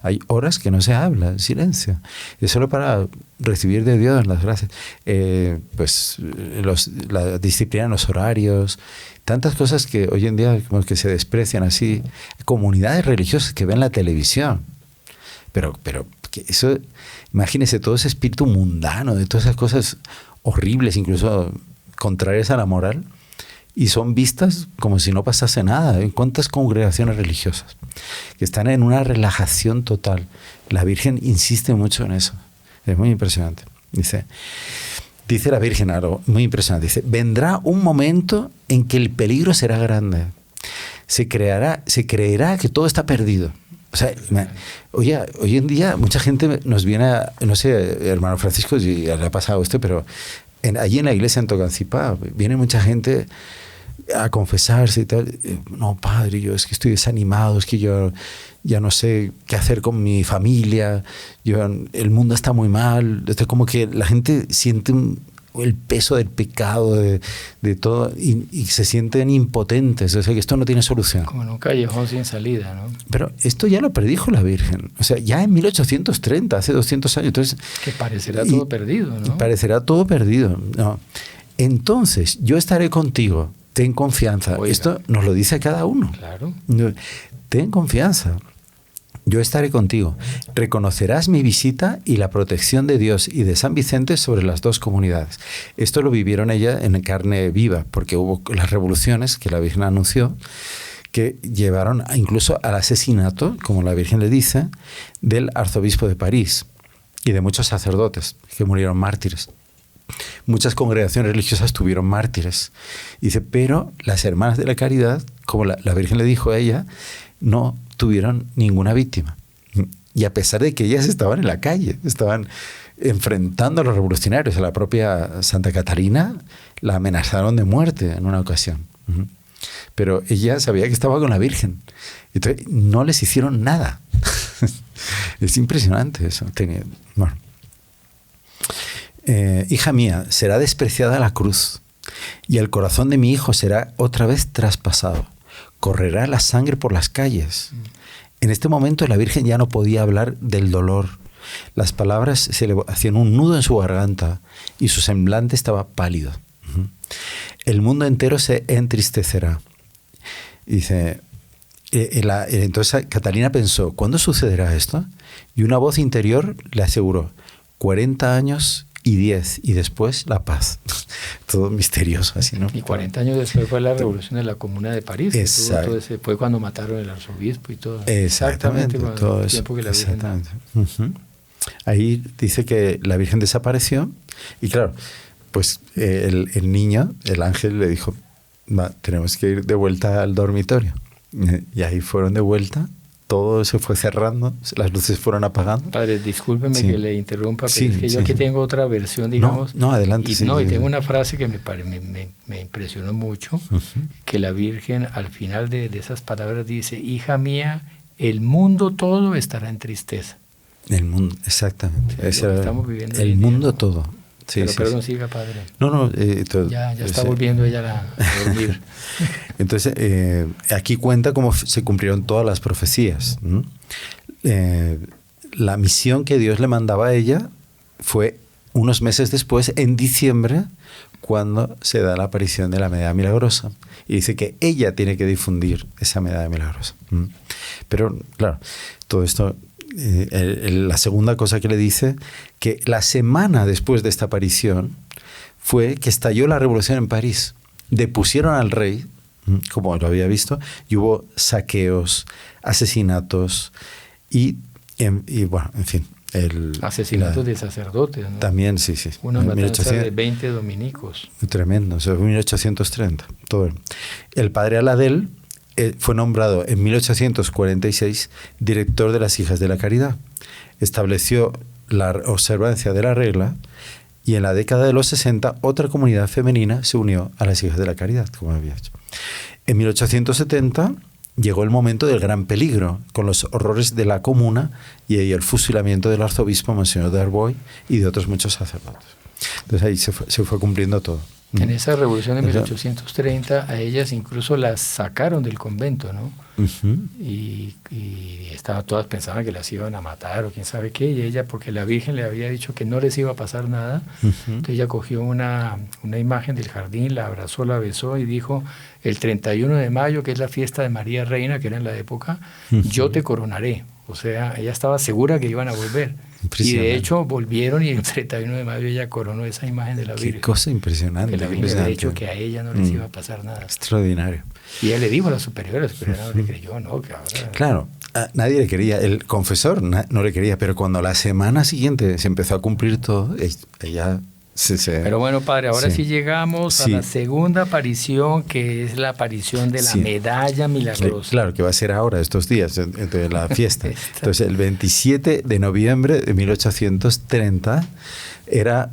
Hay horas que no se habla, en silencio. Es solo para recibir de Dios las gracias. La disciplina en los horarios, tantas cosas que hoy en día como que se desprecian así. Comunidades religiosas que ven la televisión. Pero que eso, imagínese todo ese espíritu mundano, de todas esas cosas horribles, incluso contrarias a la moral, y son vistas como si no pasase nada. ¿En cuántas congregaciones religiosas que están en una relajación total? La Virgen insiste mucho en eso. Es muy impresionante. Dice la Virgen algo muy impresionante. Dice, vendrá un momento en que el peligro será grande. Se creerá que todo está perdido. O sea, hoy en día mucha gente nos viene no sé, hermano Francisco, si le ha pasado esto, pero allí en la iglesia en Tocancipá viene mucha gente a confesarse y tal. No, padre, yo es que estoy desanimado, es que yo ya no sé qué hacer con mi familia, el mundo está muy mal. Es como que la gente siente el peso del pecado, de todo, y se sienten impotentes. O sea, que esto no tiene solución. Como en un callejón sin salida, ¿no? Pero esto ya lo predijo la Virgen. O sea, ya en 1830, hace 200 años. Entonces, que parecerá todo perdido, ¿no? Parecerá todo perdido. No. Entonces, yo estaré contigo. Ten confianza. Oiga. Esto nos lo dice cada uno. Claro. Ten confianza. Yo estaré contigo. Reconocerás mi visita y la protección de Dios y de San Vicente sobre las dos comunidades. Esto lo vivieron ella en carne viva, porque hubo las revoluciones que la Virgen anunció, que llevaron incluso al asesinato, como la Virgen le dice, del arzobispo de París y de muchos sacerdotes que murieron mártires. Muchas congregaciones religiosas tuvieron mártires. Dice, pero las hermanas de la caridad, como la Virgen le dijo a ella, no tuvieron ninguna víctima. Y a pesar de que ellas estaban en la calle, estaban enfrentando a los revolucionarios, a la propia Santa Catarina la amenazaron de muerte en una ocasión. Pero ella sabía que estaba con la Virgen. Entonces no les hicieron nada. Es impresionante eso. Bueno. Hija mía, será despreciada la cruz, y el corazón de mi hijo será otra vez traspasado. Correrá la sangre por las calles. En este momento la Virgen ya no podía hablar del dolor. Las palabras se le hacían un nudo en su garganta y su semblante estaba pálido. el mundo entero se entristecerá. Dice, entonces Catalina pensó, ¿cuándo sucederá esto? Y una voz interior le aseguró, 40 años y 10, y después la paz. Todo misterioso así, ¿no? Y 40 años después fue la revolución de la Comuna de París. Exacto. Fue cuando mataron al arzobispo y todo. Exactamente. Todo el eso. tiempo que la Virgen... Exactamente. Ahí dice que la Virgen desapareció y claro, pues el niño, el ángel le dijo, tenemos que ir de vuelta al dormitorio. Y ahí fueron de vuelta, todo se fue cerrando, las luces fueron apagando. Padre, discúlpeme Sí. que le interrumpa, pero Sí, es que yo aquí tengo otra versión, digamos. No, adelante. Y tengo una frase que me impresionó mucho, que la Virgen al final de esas palabras dice, hija mía, el mundo todo estará en tristeza. El mundo, exactamente. O sea, lo que estamos viviendo el mundo todo. Sí, pero sí, perdón, sí. siga, padre. No, Ya está volviendo ella a dormir. Entonces, aquí cuenta cómo se cumplieron todas las profecías. La misión que Dios le mandaba a ella fue unos meses después, en diciembre, cuando se da la aparición de la medalla milagrosa. Y dice que ella tiene que difundir esa medalla milagrosa. Pero, claro, todo esto... la segunda cosa que le dice, que la semana después de esta aparición fue que estalló la revolución en París. Depusieron al rey, como lo había visto, y hubo saqueos, asesinatos bueno, en fin. Asesinatos de sacerdotes, ¿no? También, sí. Una matanza de 20 dominicos. Tremendo, eso fue en 1830. Todo. El padre Aladel fue nombrado en 1846 director de las Hijas de la Caridad. Estableció la observancia de la regla y en la década de los 60 otra comunidad femenina se unió a las Hijas de la Caridad, como había hecho. En 1870 llegó el momento del gran peligro, con los horrores de la Comuna y el fusilamiento del arzobispo Monseñor de Arbois y de otros muchos sacerdotes. Entonces ahí se fue cumpliendo todo. En esa revolución de 1830 a ellas incluso las sacaron del convento, ¿no? Y todas pensaban que las iban a matar o quién sabe qué, y ella, porque la Virgen le había dicho que no les iba a pasar nada, entonces ella cogió una imagen del jardín, la abrazó, la besó y dijo, el 31 de mayo, que es la fiesta de María Reina, que era en la época, yo te coronaré. O sea, ella estaba segura que iban a volver. Y de hecho volvieron y el 31 de mayo ella coronó esa imagen de la Virgen. Qué cosa impresionante. Que la Virgen había dicho que a ella no les iba a pasar nada. Extraordinario. Y ella le dijo a la superiora no le creyó, ¿no? Que ahora... Claro, nadie le quería, el confesor no le quería, pero cuando la semana siguiente se empezó a cumplir todo, ella... Pero bueno, padre, ahora sí llegamos a la segunda aparición, que es la aparición de la medalla milagrosa. Claro, que va a ser ahora, estos días, de la fiesta. Entonces, el 27 de noviembre de 1830 era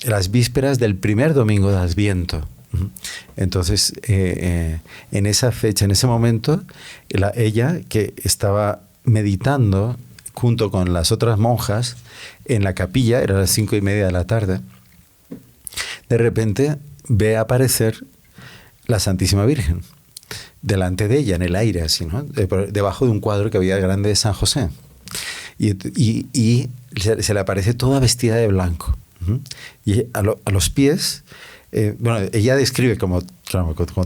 las vísperas del primer domingo de Adviento. Entonces, en esa fecha, en ese momento, ella que estaba meditando junto con las otras monjas en la capilla, era las 5:30 de la tarde, de repente ve aparecer la Santísima Virgen delante de ella, en el aire, así, ¿no? Debajo de un cuadro que había grande de San José. Y se le aparece toda vestida de blanco. Y a los pies, bueno, ella describe como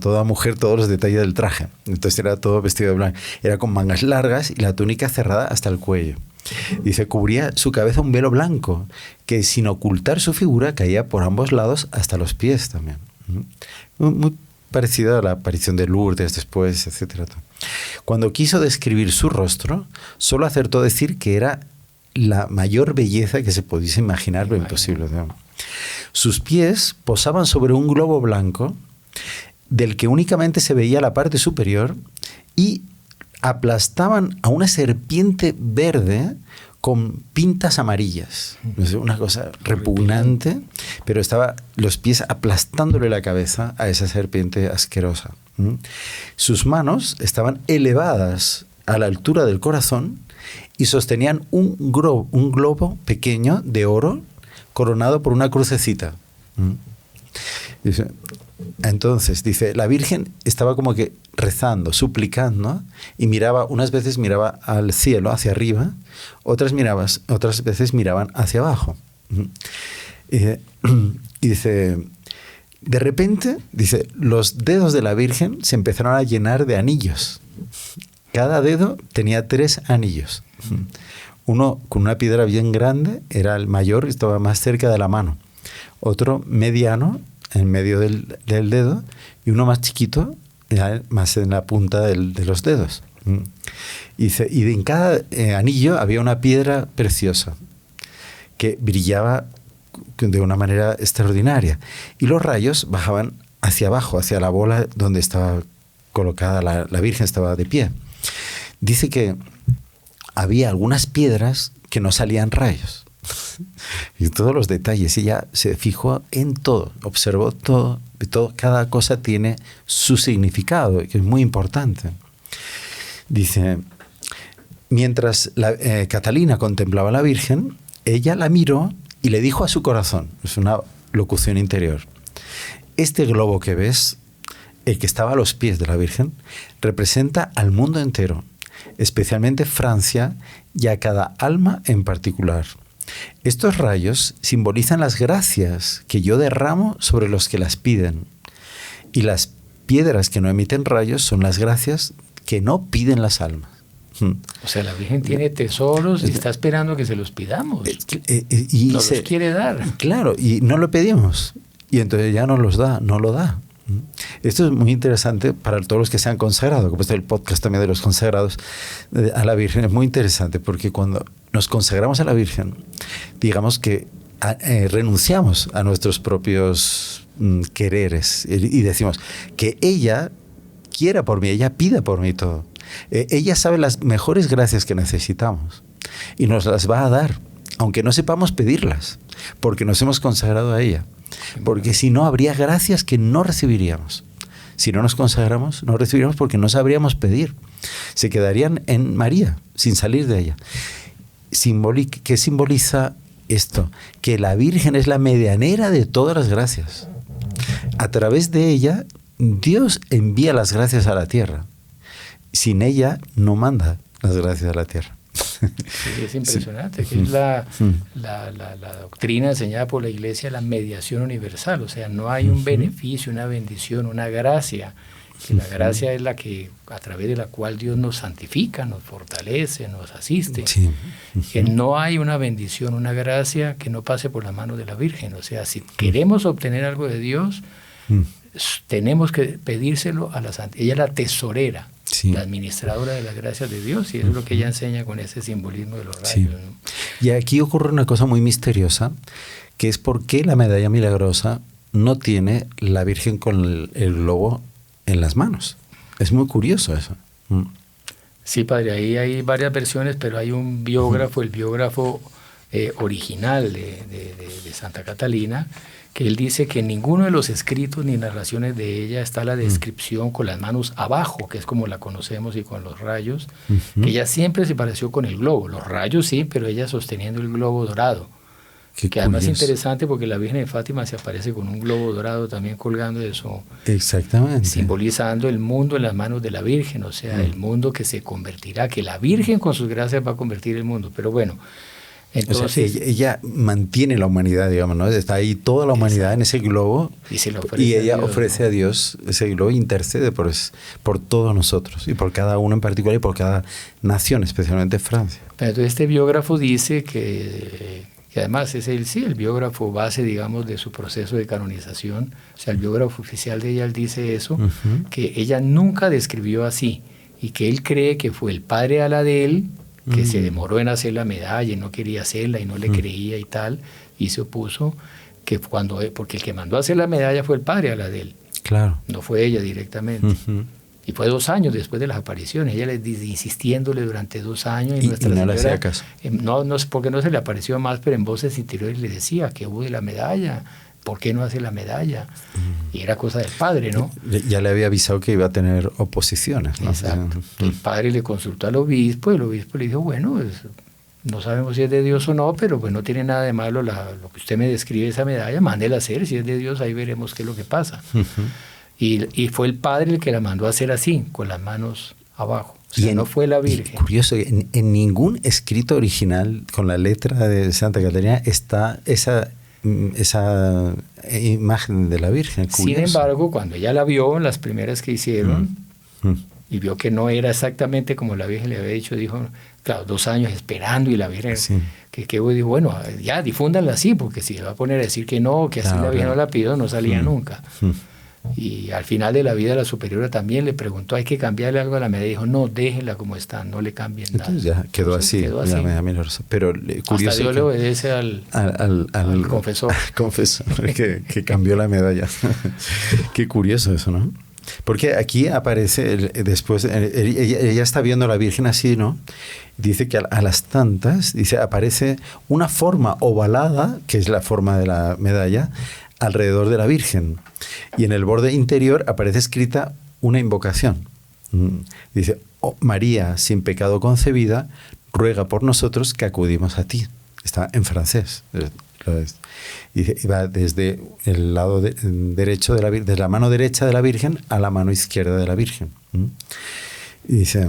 toda mujer todos los detalles del traje. Entonces era todo vestido de blanco. Era con mangas largas y la túnica cerrada hasta el cuello. Dice, cubría su cabeza un velo blanco que sin ocultar su figura caía por ambos lados hasta los pies también. Muy parecido a la aparición de Lourdes después, etc. Cuando quiso describir su rostro, solo acertó decir que era la mayor belleza que se pudiese imaginar, lo imposible. Sus pies posaban sobre un globo blanco del que únicamente se veía la parte superior y aplastaban a una serpiente verde con pintas amarillas. Una cosa repugnante, pero estaba los pies aplastándole la cabeza a esa serpiente asquerosa. Sus manos estaban elevadas a la altura del corazón y sostenían un globo pequeño de oro coronado por una crucecita. Entonces, dice, la Virgen estaba como que rezando, suplicando, y unas veces miraba al cielo, hacia arriba, otras veces miraban hacia abajo. Y dice, De repente, dice, los dedos de la Virgen se empezaron a llenar de anillos. Cada dedo tenía 3 anillos. Uno con una piedra bien grande, era el mayor, estaba más cerca de la mano. Otro mediano, en medio del dedo, y uno más chiquito, más en la punta de los dedos. Y en cada anillo había una piedra preciosa que brillaba de una manera extraordinaria. Y los rayos bajaban hacia abajo, hacia la bola donde estaba colocada la Virgen, estaba de pie. Dice que había algunas piedras que no salían rayos. Y todos los detalles, ella se fijó en todo, observó todo, cada cosa tiene su significado, que es muy importante. Dice, mientras Catalina contemplaba a la Virgen, ella la miró y le dijo a su corazón, es una locución interior, este globo que ves, el que estaba a los pies de la Virgen, representa al mundo entero, especialmente Francia y a cada alma en particular. Estos rayos simbolizan las gracias que yo derramo sobre los que las piden. Y las piedras que no emiten rayos son las gracias que no piden las almas. O sea, la Virgen tiene tesoros y está esperando que se los pidamos. Y nos los quiere dar. Claro, y no lo pedimos. Y entonces ya no los da, no lo da. Esto es muy interesante para todos los que se han consagrado, como está el podcast también de los consagrados a la Virgen. Es muy interesante porque cuando nos consagramos a la Virgen, digamos que renunciamos a nuestros propios quereres y decimos que ella quiera por mí, ella pida por mí todo. Ella sabe las mejores gracias que necesitamos y nos las va a dar, aunque no sepamos pedirlas, porque nos hemos consagrado a ella. Porque si no, habría gracias que no recibiríamos. Si no nos consagramos, no recibiríamos porque no sabríamos pedir. Se quedarían en María, sin salir de ella. ¿Qué simboliza esto? Que la Virgen es la medianera de todas las gracias. A través de ella, Dios envía las gracias a la tierra. Sin ella, no manda las gracias a la tierra. Sí, es impresionante, que es la doctrina enseñada por la Iglesia, la mediación universal. O sea, no hay un beneficio, una bendición, una gracia. Que la gracia es la que, a través de la cual Dios nos santifica, nos fortalece, nos asiste. Sí. Que no hay una bendición, una gracia que no pase por la mano de la Virgen. O sea, si queremos obtener algo de Dios, tenemos que pedírselo a la Santa. Ella es la tesorera, la administradora de las gracias de Dios, y eso es lo que ella enseña con ese simbolismo de los rayos. Sí. ¿No? Y aquí ocurre una cosa muy misteriosa, que es por qué la medalla milagrosa no tiene la Virgen con el globo en las manos. Es muy curioso eso. Sí, padre, ahí hay varias versiones, pero hay un biógrafo, el biógrafo original de Santa Catalina, que él dice que en ninguno de los escritos ni narraciones de ella está la descripción con las manos abajo, que es como la conocemos, y con los rayos, que ella siempre se pareció con el globo. Los rayos sí, pero ella sosteniendo el globo dorado. Que además es interesante porque la Virgen de Fátima se aparece con un globo dorado también colgando de su... Exactamente. Simbolizando el mundo en las manos de la Virgen, o sea, el mundo que se convertirá, que la Virgen con sus gracias va a convertir el mundo. Pero bueno, entonces... O sea, ella mantiene la humanidad, digamos, ¿no? Está ahí toda la humanidad en ese globo y ella ofrece a Dios ese globo e intercede por todos nosotros y por cada uno en particular y por cada nación, especialmente Francia. Pero entonces este biógrafo dice que además es el biógrafo base, digamos, de su proceso de canonización. O sea, el biógrafo oficial de ella, él dice eso, que ella nunca describió así, y que él cree que fue el padre Aladel, que se demoró en hacer la medalla y no quería hacerla y no le creía y tal, y se opuso, porque el que mandó a hacer la medalla fue el padre Aladel. Claro. No fue ella directamente. Y fue 2 años después de las apariciones, ella insistiéndole durante 2 años. Y no le hacía caso. No, porque no se le apareció más, pero en voces interiores le decía que hubo de la medalla, ¿por qué no hace la medalla? Y era cosa del padre, ¿no? Ya le había avisado que iba a tener oposiciones, ¿no? Exacto. El padre le consultó al obispo, y el obispo le dijo, bueno, no sabemos si es de Dios o no, pero pues no tiene nada de malo lo que usted me describe esa medalla, mándela a hacer, si es de Dios ahí veremos qué es lo que pasa. Y fue el padre el que la mandó a hacer así, con las manos abajo. O sea, no fue la Virgen. Curioso, en ningún escrito original con la letra de Santa Catalina está esa esa imagen de la Virgen. Sin embargo, cuando ella la vio, las primeras que hicieron, y vio que no era exactamente como la Virgen le había dicho, dijo, claro, 2 años esperando, y la Virgen, que dijo, bueno, ya difúndanla así, porque si se va a poner a decir que no, que así la Virgen no la pidió, no salía nunca. Y al final de la vida la superiora también le preguntó, ¿hay que cambiarle algo a la medalla? Y dijo, no, déjenla como está, no le cambien nada. Entonces ya quedó así. La medalla milagrosa. Pero curioso, hasta Dios le obedece al confesor. Al confesor que cambió la medalla. Qué curioso eso, ¿no? Porque aquí aparece, después, ella está viendo a la Virgen así, ¿no? Dice que a las tantas, dice, aparece una forma ovalada, que es la forma de la medalla, alrededor de la Virgen. Y en el borde interior aparece escrita una invocación. Dice, oh, María, sin pecado concebida, ruega por nosotros que acudimos a ti. Está en francés. Y va desde el lado derecho de desde la mano derecha de la Virgen a la mano izquierda de la Virgen. Y dice...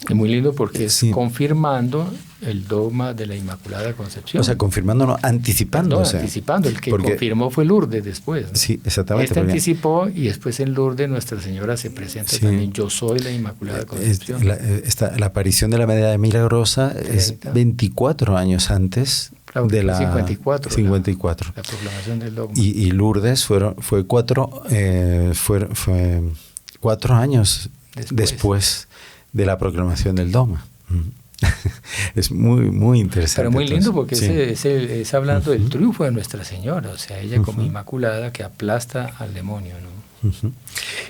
Es muy lindo porque es confirmando el dogma de la Inmaculada Concepción. O sea, confirmando, no, anticipando. No, anticipando. El que confirmó fue Lourdes después, ¿no? Sí, exactamente. Anticipó, y después en Lourdes Nuestra Señora se presenta también. Yo soy la Inmaculada Concepción. La aparición de la medalla milagrosa es 24 años antes de la... 54. 54. La proclamación del dogma. Y Lourdes fue 4 años después de la proclamación del dogma. Es muy, muy interesante. Pero muy lindo porque es hablando del triunfo de Nuestra Señora, o sea, ella como Inmaculada que aplasta al demonio, ¿no?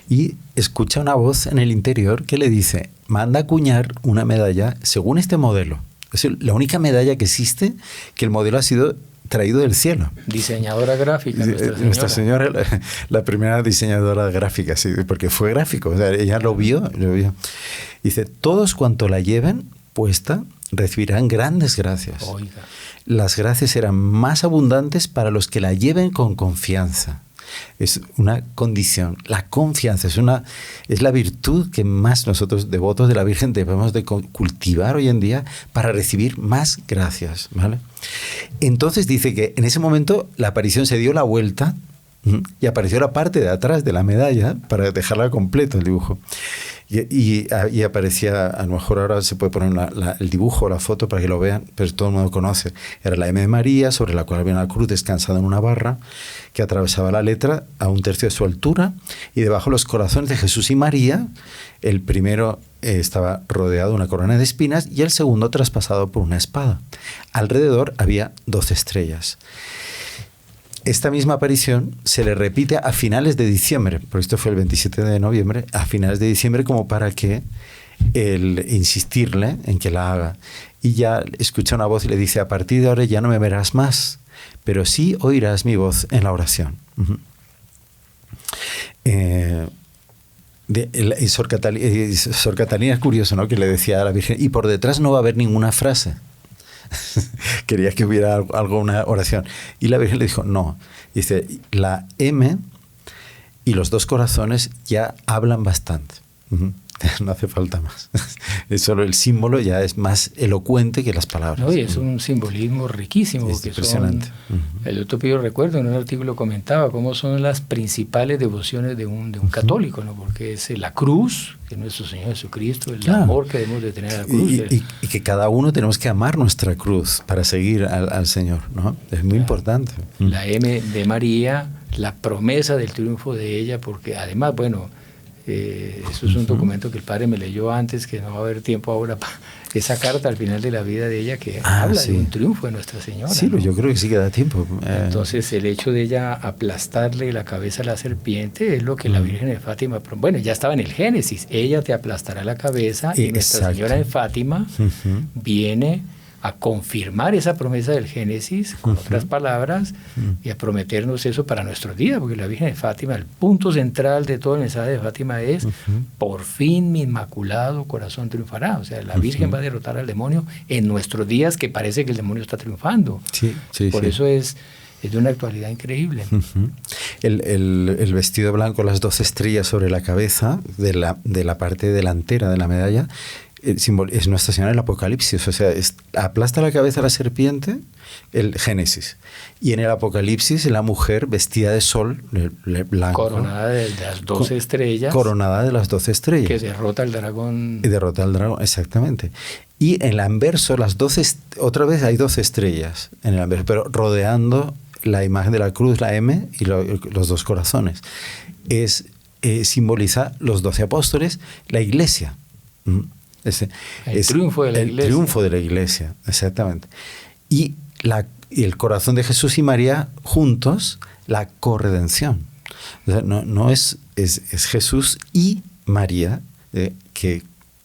Y escucha una voz en el interior que le dice, manda a acuñar una medalla según este modelo. Es la única medalla que existe que el modelo ha sido traído del cielo. Diseñadora gráfica. Nuestra Señora, la primera diseñadora gráfica, sí, porque fue gráfico. O sea, ella lo vio. Dice, todos cuanto la lleven puesta recibirán grandes gracias. Oiga. Las gracias serán más abundantes para los que la lleven con confianza. Es una condición. La confianza es la virtud que más nosotros, devotos de la Virgen, debemos de cultivar hoy en día para recibir más gracias, ¿vale? Entonces dice que en ese momento la aparición se dio la vuelta y apareció la parte de atrás de la medalla para dejarla completa el dibujo. Y aparecía, a lo mejor ahora se puede poner el dibujo, la foto para que lo vean, pero todo el mundo conoce. Era la M de María, sobre la cual había una cruz descansada en una barra que atravesaba la letra a 1/3 de su altura, y debajo los corazones de Jesús y María. El primero estaba rodeado de una corona de espinas y el segundo traspasado por una espada. Alrededor había 12 estrellas. Esta misma aparición se le repite a finales de diciembre, por esto fue el 27 de noviembre, a finales de diciembre, como para que insistirle en que la haga. Y ya escucha una voz y le dice, a partir de ahora ya no me verás más, pero sí oirás mi voz en la oración. Sor Catalina es curioso, ¿no? Que le decía a la Virgen, y por detrás no va a haber ninguna frase. Quería que hubiera algo, una oración. Y la Virgen le dijo, no. Dice, la M y los 2 corazones ya hablan bastante. No hace falta más. Solo el símbolo ya es más elocuente que las palabras. No, y es un simbolismo riquísimo. Es impresionante. El otro Pío, recuerdo, en un artículo comentaba cómo son las principales devociones de un católico, ¿no? Porque es la cruz, que es nuestro Señor Jesucristo, el amor que debemos de tener a la cruz. Y que cada uno tenemos que amar nuestra cruz para seguir al Señor, ¿no? Es muy importante. La M de María, la promesa del triunfo de ella, porque además, bueno, eso es un documento que el padre me leyó antes, que no va a haber tiempo ahora para esa carta al final de la vida de ella que habla de un triunfo de Nuestra Señora. Sí, ¿no? Yo creo que sí que da tiempo. Entonces el hecho de ella aplastarle la cabeza a la serpiente es lo que la Virgen de Fátima, bueno, ya estaba en el Génesis, ella te aplastará la cabeza, y Nuestra Señora de Fátima viene a confirmar esa promesa del Génesis, con otras palabras, y a prometernos eso para nuestros días, porque la Virgen de Fátima, el punto central de todo el mensaje de Fátima es, por fin mi inmaculado corazón triunfará. O sea, la Virgen va a derrotar al demonio en nuestros días, que parece que el demonio está triunfando. Por eso es de una actualidad increíble. El vestido blanco, las 12 estrellas sobre la cabeza de la parte delantera de la medalla, es Nuestra Señora del Apocalipsis, o sea, aplasta la cabeza a la serpiente, el Génesis, y en el Apocalipsis la mujer vestida de sol, blanco, coronada de las 12 estrellas, coronada de las 12 estrellas, que derrota al dragón. Y derrota al dragón, exactamente. Y en el anverso, otra vez hay 12 estrellas en el anverso, pero rodeando la imagen de la cruz, la M, y los dos corazones. Simboliza los 12 apóstoles, la iglesia. El triunfo de la iglesia. El triunfo de la iglesia, exactamente. Y el corazón de Jesús y María juntos, la corredención. O sea, no es Jesús y María, que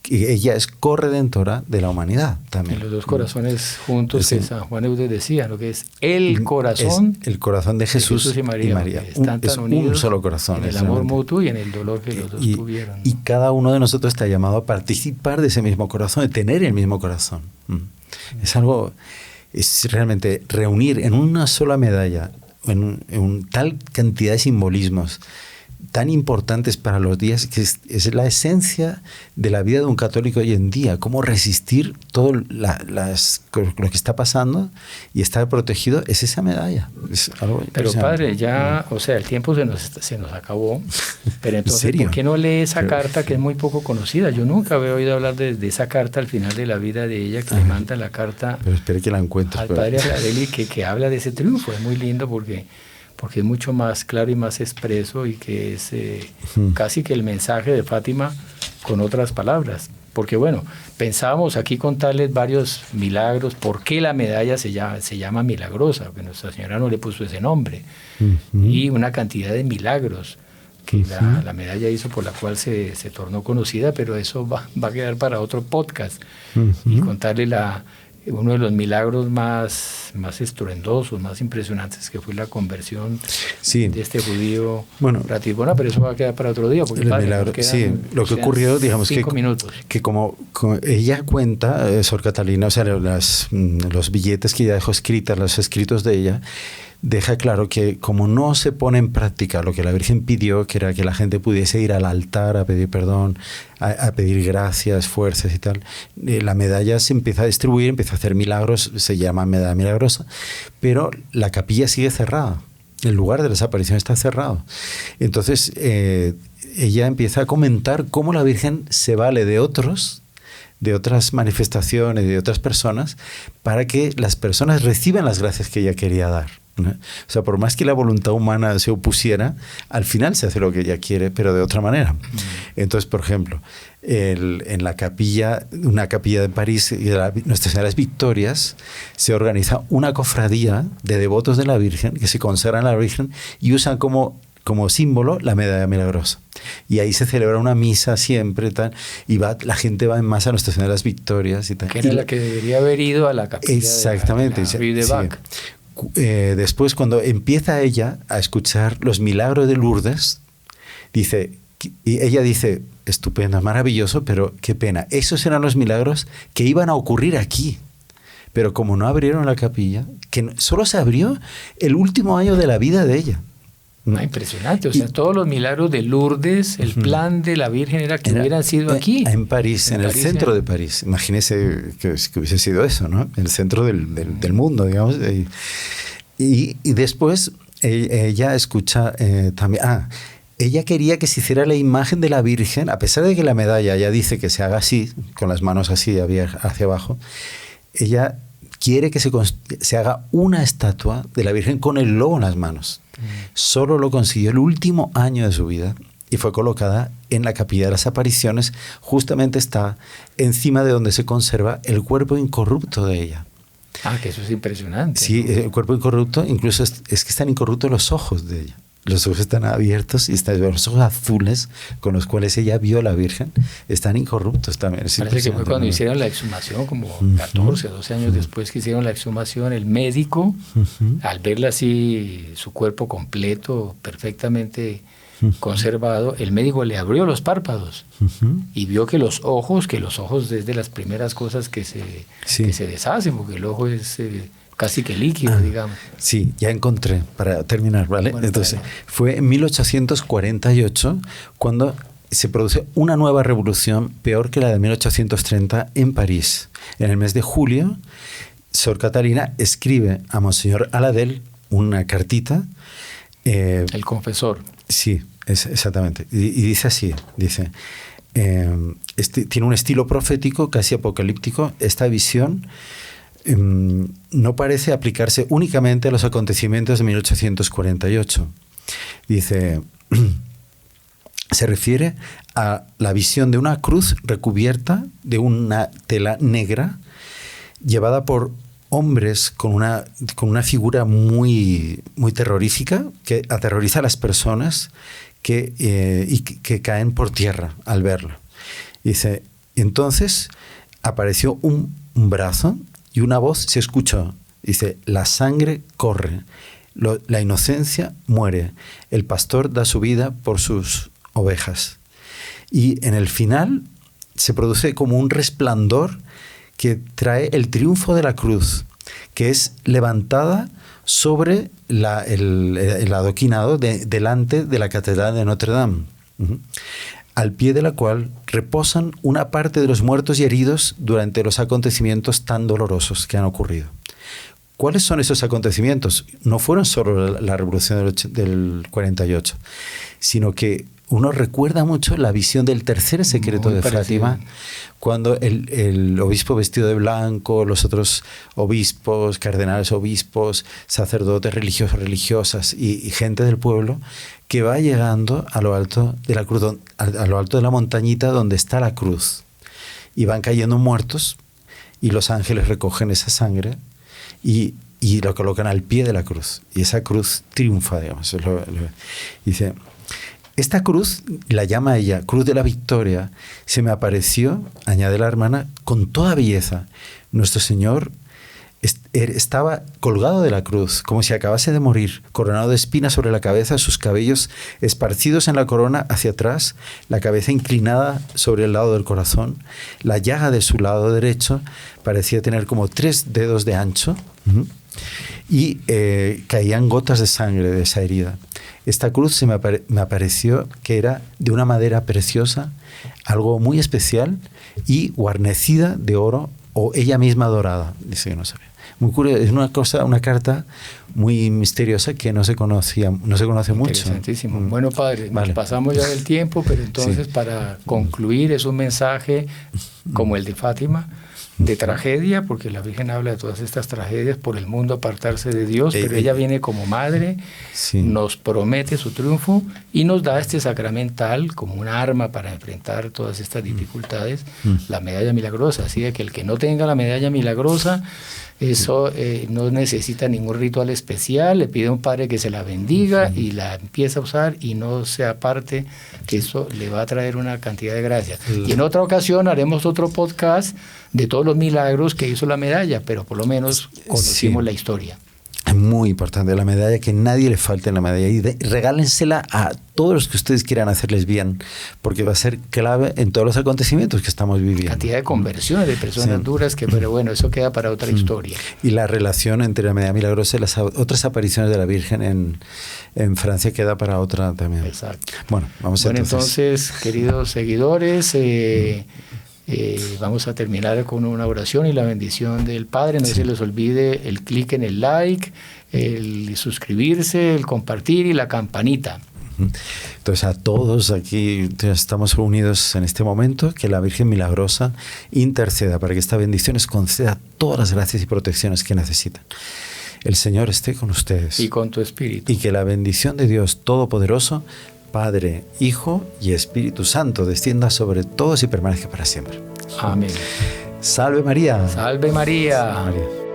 ella es corredentora de la humanidad también. Y los dos corazones juntos, que San Juan Eudes decía, lo que es el corazón. Es el corazón de Jesús y María. Están tan unidos, un solo corazón. En el amor mutuo y en el dolor que los dos tuvieron. Y cada uno de nosotros está llamado a participar de ese mismo corazón, de tener el mismo corazón. Es realmente reunir en una sola medalla, en tal cantidad de simbolismos tan importantes para los días, que es la esencia de la vida de un católico hoy en día, cómo resistir todo lo que está pasando y estar protegido, es esa medalla. Es algo pero padre, ya, o sea, el tiempo se nos acabó, pero entonces, ¿por qué no lee esa carta que es muy poco conocida? Yo nunca había oído hablar de esa carta al final de la vida de ella, que le manda la carta pero espere que la encuentre, al padre Agladelli, que habla de ese triunfo. Es muy lindo porque es mucho más claro y más expreso, y que es casi que el mensaje de Fátima con otras palabras. Porque bueno, pensábamos aquí contarles varios milagros, por qué la medalla se llama milagrosa, porque Nuestra Señora no le puso ese nombre, y una cantidad de milagros que la medalla hizo, por la cual se tornó conocida, pero eso va a quedar para otro podcast, y contarle uno de los milagros más estruendosos, más impresionantes, que fue la conversión de este judío Ratisbona, pero eso va a quedar para otro día, porque lo que ocurrió, digamos, que como ella cuenta, Sor Catalina, o sea, los billetes que ella dejó escritos, los escritos de ella, deja claro que como no se pone en práctica lo que la Virgen pidió, que era que la gente pudiese ir al altar a pedir perdón, a pedir gracias, fuerzas y tal, la medalla se empieza a distribuir, empieza a hacer milagros, se llama medalla milagrosa, pero la capilla sigue cerrada, el lugar de las apariciones está cerrado. Entonces ella empieza a comentar cómo la Virgen se vale de otras manifestaciones, de otras personas, para que las personas reciban las gracias que ella quería dar, ¿no? O sea, por más que la voluntad humana se opusiera, al final se hace lo que ella quiere, pero de otra manera. Entonces, por ejemplo, en la capilla, una capilla de París, Nuestra Señora de las Victorias, se organiza una cofradía de devotos de la Virgen que se consagran a la Virgen y usan como símbolo la medalla milagrosa. Y ahí se celebra una misa siempre, y la gente va en masa a Nuestra Señora de las Victorias. Y tal. Que era la que debería haber ido a la capilla. Exactamente. de Bach. Después, cuando empieza ella a escuchar los milagros de Lourdes, ella dice, estupendo, maravilloso, pero qué pena. Esos eran los milagros que iban a ocurrir aquí. Pero como no abrieron la capilla, que solo se abrió el último año de la vida de ella. Impresionante, o sea, todos los milagros de Lourdes, el plan de la Virgen era que hubieran sido aquí. En París, en el centro de París. Imagínese que hubiese sido eso, ¿no? El centro del mundo, digamos. Y después ella escucha también... ella quería que se hiciera la imagen de la Virgen, a pesar de que la medalla ya dice que se haga así, con las manos así hacia abajo, ella quiere que se haga una estatua de la Virgen con el lobo en las manos. Solo lo consiguió el último año de su vida y fue colocada en la capilla de las apariciones. Justamente está encima de donde se conserva el cuerpo incorrupto de ella. Que eso es impresionante. Sí, ¿no? El cuerpo incorrupto, incluso es que están incorruptos los ojos de ella. Los ojos están abiertos y los ojos azules con los cuales ella vio a la Virgen están incorruptos también. Parece que fue cuando hicieron la exhumación, como 14 o 12 años después que hicieron la exhumación, el médico, al verla así, su cuerpo completo, perfectamente conservado, el médico le abrió los párpados y vio que los ojos es de las primeras cosas que se deshacen, porque el ojo es... casi que líquido, digamos. Sí, ya encontré, para terminar, ¿vale? Bueno, entonces, fue en 1848 cuando se produce una nueva revolución peor que la de 1830 en París. En el mes de julio, Sor Catalina escribe a Monseñor Aladel una cartita. El confesor. Sí, exactamente. Y dice así, dice, tiene un estilo profético, casi apocalíptico. Esta visión no parece aplicarse únicamente a los acontecimientos de 1848. Dice, se refiere a la visión de una cruz recubierta de una tela negra llevada por hombres con una figura muy, muy terrorífica que aterroriza a las personas que caen por tierra al verla. Dice, entonces apareció un brazo y una voz se escuchó. Dice, la sangre corre, la inocencia muere, el pastor da su vida por sus ovejas. Y en el final se produce como un resplandor que trae el triunfo de la cruz, que es levantada sobre el adoquinado delante de la catedral de Notre Dame, al pie de la cual reposan una parte de los muertos y heridos durante los acontecimientos tan dolorosos que han ocurrido. ¿Cuáles son esos acontecimientos? No fueron solo la revolución del 48, sino que uno recuerda mucho la visión del tercer secreto de Fátima, cuando el obispo vestido de blanco, los otros obispos, cardenales obispos, sacerdotes religiosos, religiosas y gente del pueblo que va llegando a lo alto de la cruz, a lo alto de la montañita donde está la cruz, y van cayendo muertos y los ángeles recogen esa sangre y lo colocan al pie de la cruz, y esa cruz triunfa, digamos. Dice, esta cruz, la llama ella Cruz de la Victoria, se me apareció, añade la hermana, con toda belleza. Nuestro Señor estaba colgado de la cruz, como si acabase de morir, coronado de espinas sobre la cabeza, sus cabellos esparcidos en la corona hacia atrás, la cabeza inclinada sobre el lado del corazón, la llaga de su lado derecho parecía tener como 3 dedos de ancho, y caían gotas de sangre de esa herida. Esta cruz me apareció que era de una madera preciosa, algo muy especial, y guarnecida de oro, o ella misma dorada. Dice que no sabía. Muy curioso, es una carta muy misteriosa que no se conoce mucho. Interesantísimo. Bueno, padre, nos pasamos ya del tiempo, pero entonces para concluir es un mensaje como el de Fátima, de tragedia, porque la Virgen habla de todas estas tragedias por el mundo apartarse de Dios, pero ella viene como madre, nos promete su triunfo y nos da este sacramental como un arma para enfrentar todas estas dificultades, la medalla milagrosa. Así de que el que no tenga la medalla milagrosa, eso no necesita ningún ritual especial, le pide a un padre que se la bendiga y la empieza a usar y no se aparte, que eso le va a traer una cantidad de gracia. Y en otra ocasión haremos otro podcast de todos los milagros que hizo la medalla, pero por lo menos conocimos la historia. Es muy importante la medalla, que nadie le falte en la medalla, y regálensela a todos los que ustedes quieran hacerles bien, porque va a ser clave en todos los acontecimientos que estamos viviendo. Cantidad de conversiones de personas duras, pero bueno, eso queda para otra historia. Y la relación entre la medalla milagrosa y las otras apariciones de la Virgen en Francia queda para otra también. Exacto. Bueno, entonces, queridos seguidores, vamos a terminar con una oración y la bendición del Padre. No se les olvide el clic en el like, el suscribirse, el compartir y la campanita. Entonces, a todos aquí estamos reunidos en este momento, que la Virgen Milagrosa interceda para que esta bendición les conceda todas las gracias y protecciones que necesitan. El Señor esté con ustedes. Y con tu espíritu. Y que la bendición de Dios Todopoderoso, Padre, Hijo y Espíritu Santo, descienda sobre todos y permanezca para siempre. Amén. Salve María. Salve María. María.